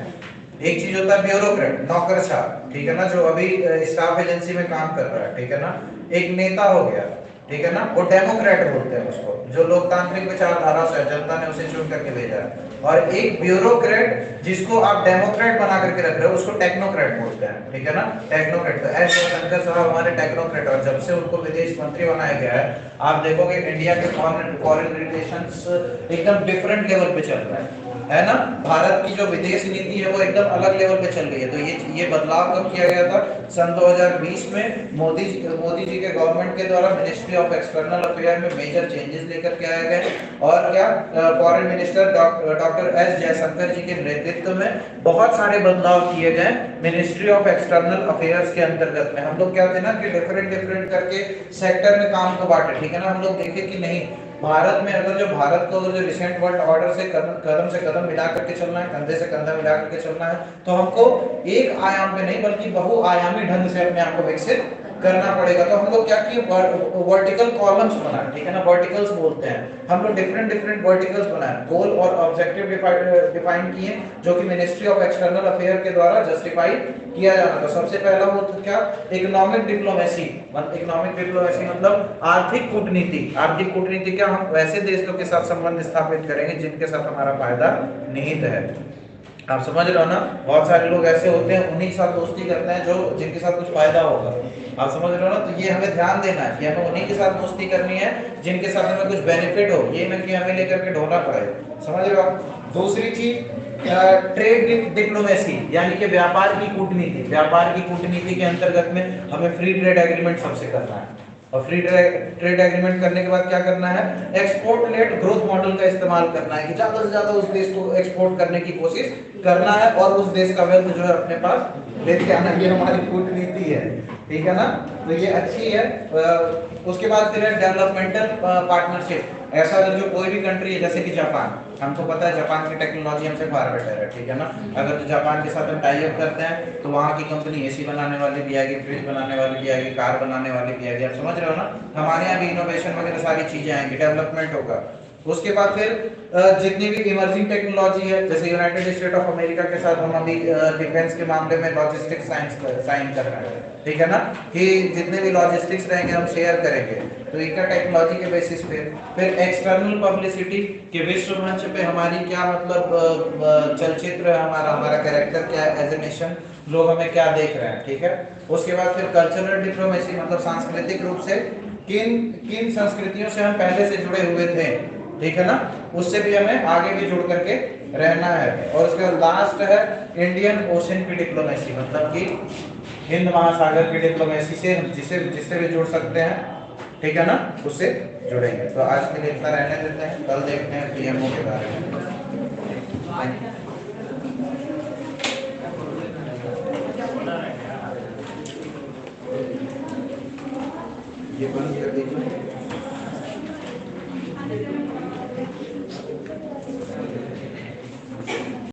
एक चीज होता है ब्यूरोक्रेट, नौकरशाह, ठीक है ना, जो अभी स्टाफ एजेंसी में काम कर रहा है, ठीक है ना, एक नेता हो गया, ठीक है ना, वो डेमोक्रेट बोलते हैं उसको, जो लोकतांत्रिक विचारधारा से जनता ने उसे चुन करके भेजा है, और एक ब्यूरोक्रेट जिसको आप डेमोक्रेट बना करके रख रहे हो उसको टेक्नोक्रेट बोलते हैं, ठीक है ना, टेक्नोक्रेट। तो एस जयशंकर साहब हमारे टेक्नोक्रेट, और जब से उनको विदेश मंत्री बनाया गया है, आप देखोगे इंडिया के फॉरेन रिलेशंस एकदम डिफरेंट लेवल पे चल रहा है ना। भारत की जो विदेश नीति है वो एकदम अलग लेवल पे चल रही है। तो ये बदलाव कब किया गया था, सन 2020 में मोदी जी के गवर्नमेंट के द्वारा मिनिस्ट्री ऑफ एक्सटर्नल अफेयर में मेजर चेंजेस लेकर के आए गए, और क्या foreign minister doctor S Jaishankar ji के नेतृत्व में बहुत सारे बदलाव किए गए मिनिस्ट्री ऑफ एक्सटर्नल अफेयर्स के अंतर्गत में। हम लोग क्या थे ना कि डिफरेंट करके सेक्टर में काम को बांटे, ठीक है ना। हम लोग देखे कि नहीं, भारत में अगर जो भारत को जो रिसेंट वर्ल्ड ऑर्डर से कदम से कदम मिला करके चलना है, कंधे से कंधा मिला करके चलना है, तो हमको एक आयाम पे नहीं बल्कि बहुआयामी ढंग से अपने आप को विकसित करना पड़ेगा। तो हम लोग क्या किए, वर्टिकल कॉलम्स बनाए, ठीक है ना, वर्टिकल्स बोलते हैं हम लोग, डिफरेंट डिफरेंट वर्टिकल्स बनाए, गोल और ऑब्जेक्टिव डिफाइन किए जो कि मिनिस्ट्री ऑफ एक्सटर्नल अफेयर के द्वारा जस्टिफाई किया जाना था। सबसे पहला वो तो क्या, इकोनॉमिक डिप्लोमेसी। इकोनॉमिक डिप्लोमेसी मतलब आर्थिक कूटनीति। आर्थिक कूटनीति क्या, हम वैसे देशों के साथ संबंध स्थापित करेंगे जिनके साथ हमारा फायदा निहित है। आप समझ रहे हो ना, बहुत सारे लोग ऐसे होते हैं उन्हीं के साथ दोस्ती करते हैं जो जिनके साथ कुछ फायदा होगा। आप समझ रहे हो ना, तो ये हमें ध्यान देना है कि हमें उन्हीं के साथ दोस्ती करनी है जिनके साथ हमें कुछ बेनिफिट हो, ये नहीं कि हमें लेकर के ढोना पड़े। समझ रहे हो आप। दूसरी चीज ट्रेड डिप्लोमेसी, यानी कि व्यापार की कूटनीति। व्यापार की कूटनीति के अंतर्गत में हमें फ्री ट्रेड एग्रीमेंट सबसे करना है, और फ्री ट्रेड एग्रीमेंट करने के बाद क्या करना है, एक्सपोर्ट लेड ग्रोथ मॉडल का इस्तेमाल करना है कि ज्यादा से ज्यादा उस देश को एक्सपोर्ट करने की कोशिश करना है और उस देश का वेल्थ जो है अपने पास लेके आना। ये हमारी कूटनीति है, ठीक है ना, तो ये अच्छी है। उसके बाद फिर है डेवलपमेंटल पार्टनरशिप। ऐसा जो कोई भी कंट्री है, जैसे कि जापान, हमको पता है जापान की टेक्नोलॉजी हमसे फार बेटर है, ठीक है ना। अगर जापान के साथ हम टाई अप करते हैं तो वहाँ की कंपनी एसी बनाने वाली भी आएगी, फ्रिज बनाने वाली भी आएगी, कार बनाने वाली भी आएगी। आप समझ रहे हो ना, हमारे यहाँ भी इनोवेशन वगैरह सारी चीजें आएंगी, डेवलपमेंट होगा। उसके बाद फिर जितनी भी इमर्जिंग टेक्नोलॉजी है, जैसे यूनाइटेड स्टेट ऑफ अमेरिका के साथ हम अभी डिफेंस के मामले में लॉजिस्टिक्स साइन कर रहे हैं, ठीक है ना, कि जितने भी लॉजिस्टिक्स रहेंगे हम शेयर करेंगे, तो इनका टेक्नोलॉजी के बेसिस पे। फिर एक्सटर्नल पब्लिसिटी कि विश्व मंच पे हमारी क्या मतलब चलचित्र है, हमारा कैरेक्टर क्या है एज ए नेशन, लोग हमें क्या देख रहे हैं, ठीक है। उसके बाद फिर कल्चरल डिप्लोमेसी, मतलब सांस्कृतिक रूप से किन किन संस्कृतियों से हम पहले से जुड़े हुए थे, ठीक है ना, उससे भी हमें आगे भी जुड़ करके रहना है। और उसके बाद लास्ट है इंडियन ओशन की डिप्लोमेसी, मतलब कि हिंद महासागर की डिप्लोमेसी से जिससे भी जुड़ सकते हैं, ठीक है ना, उससे जुड़ेंगे। तो आज के लिए इतना रहने देते हैं, कल देखते हैं पीएमओ के बारे में। ये बंद कर दीजिए।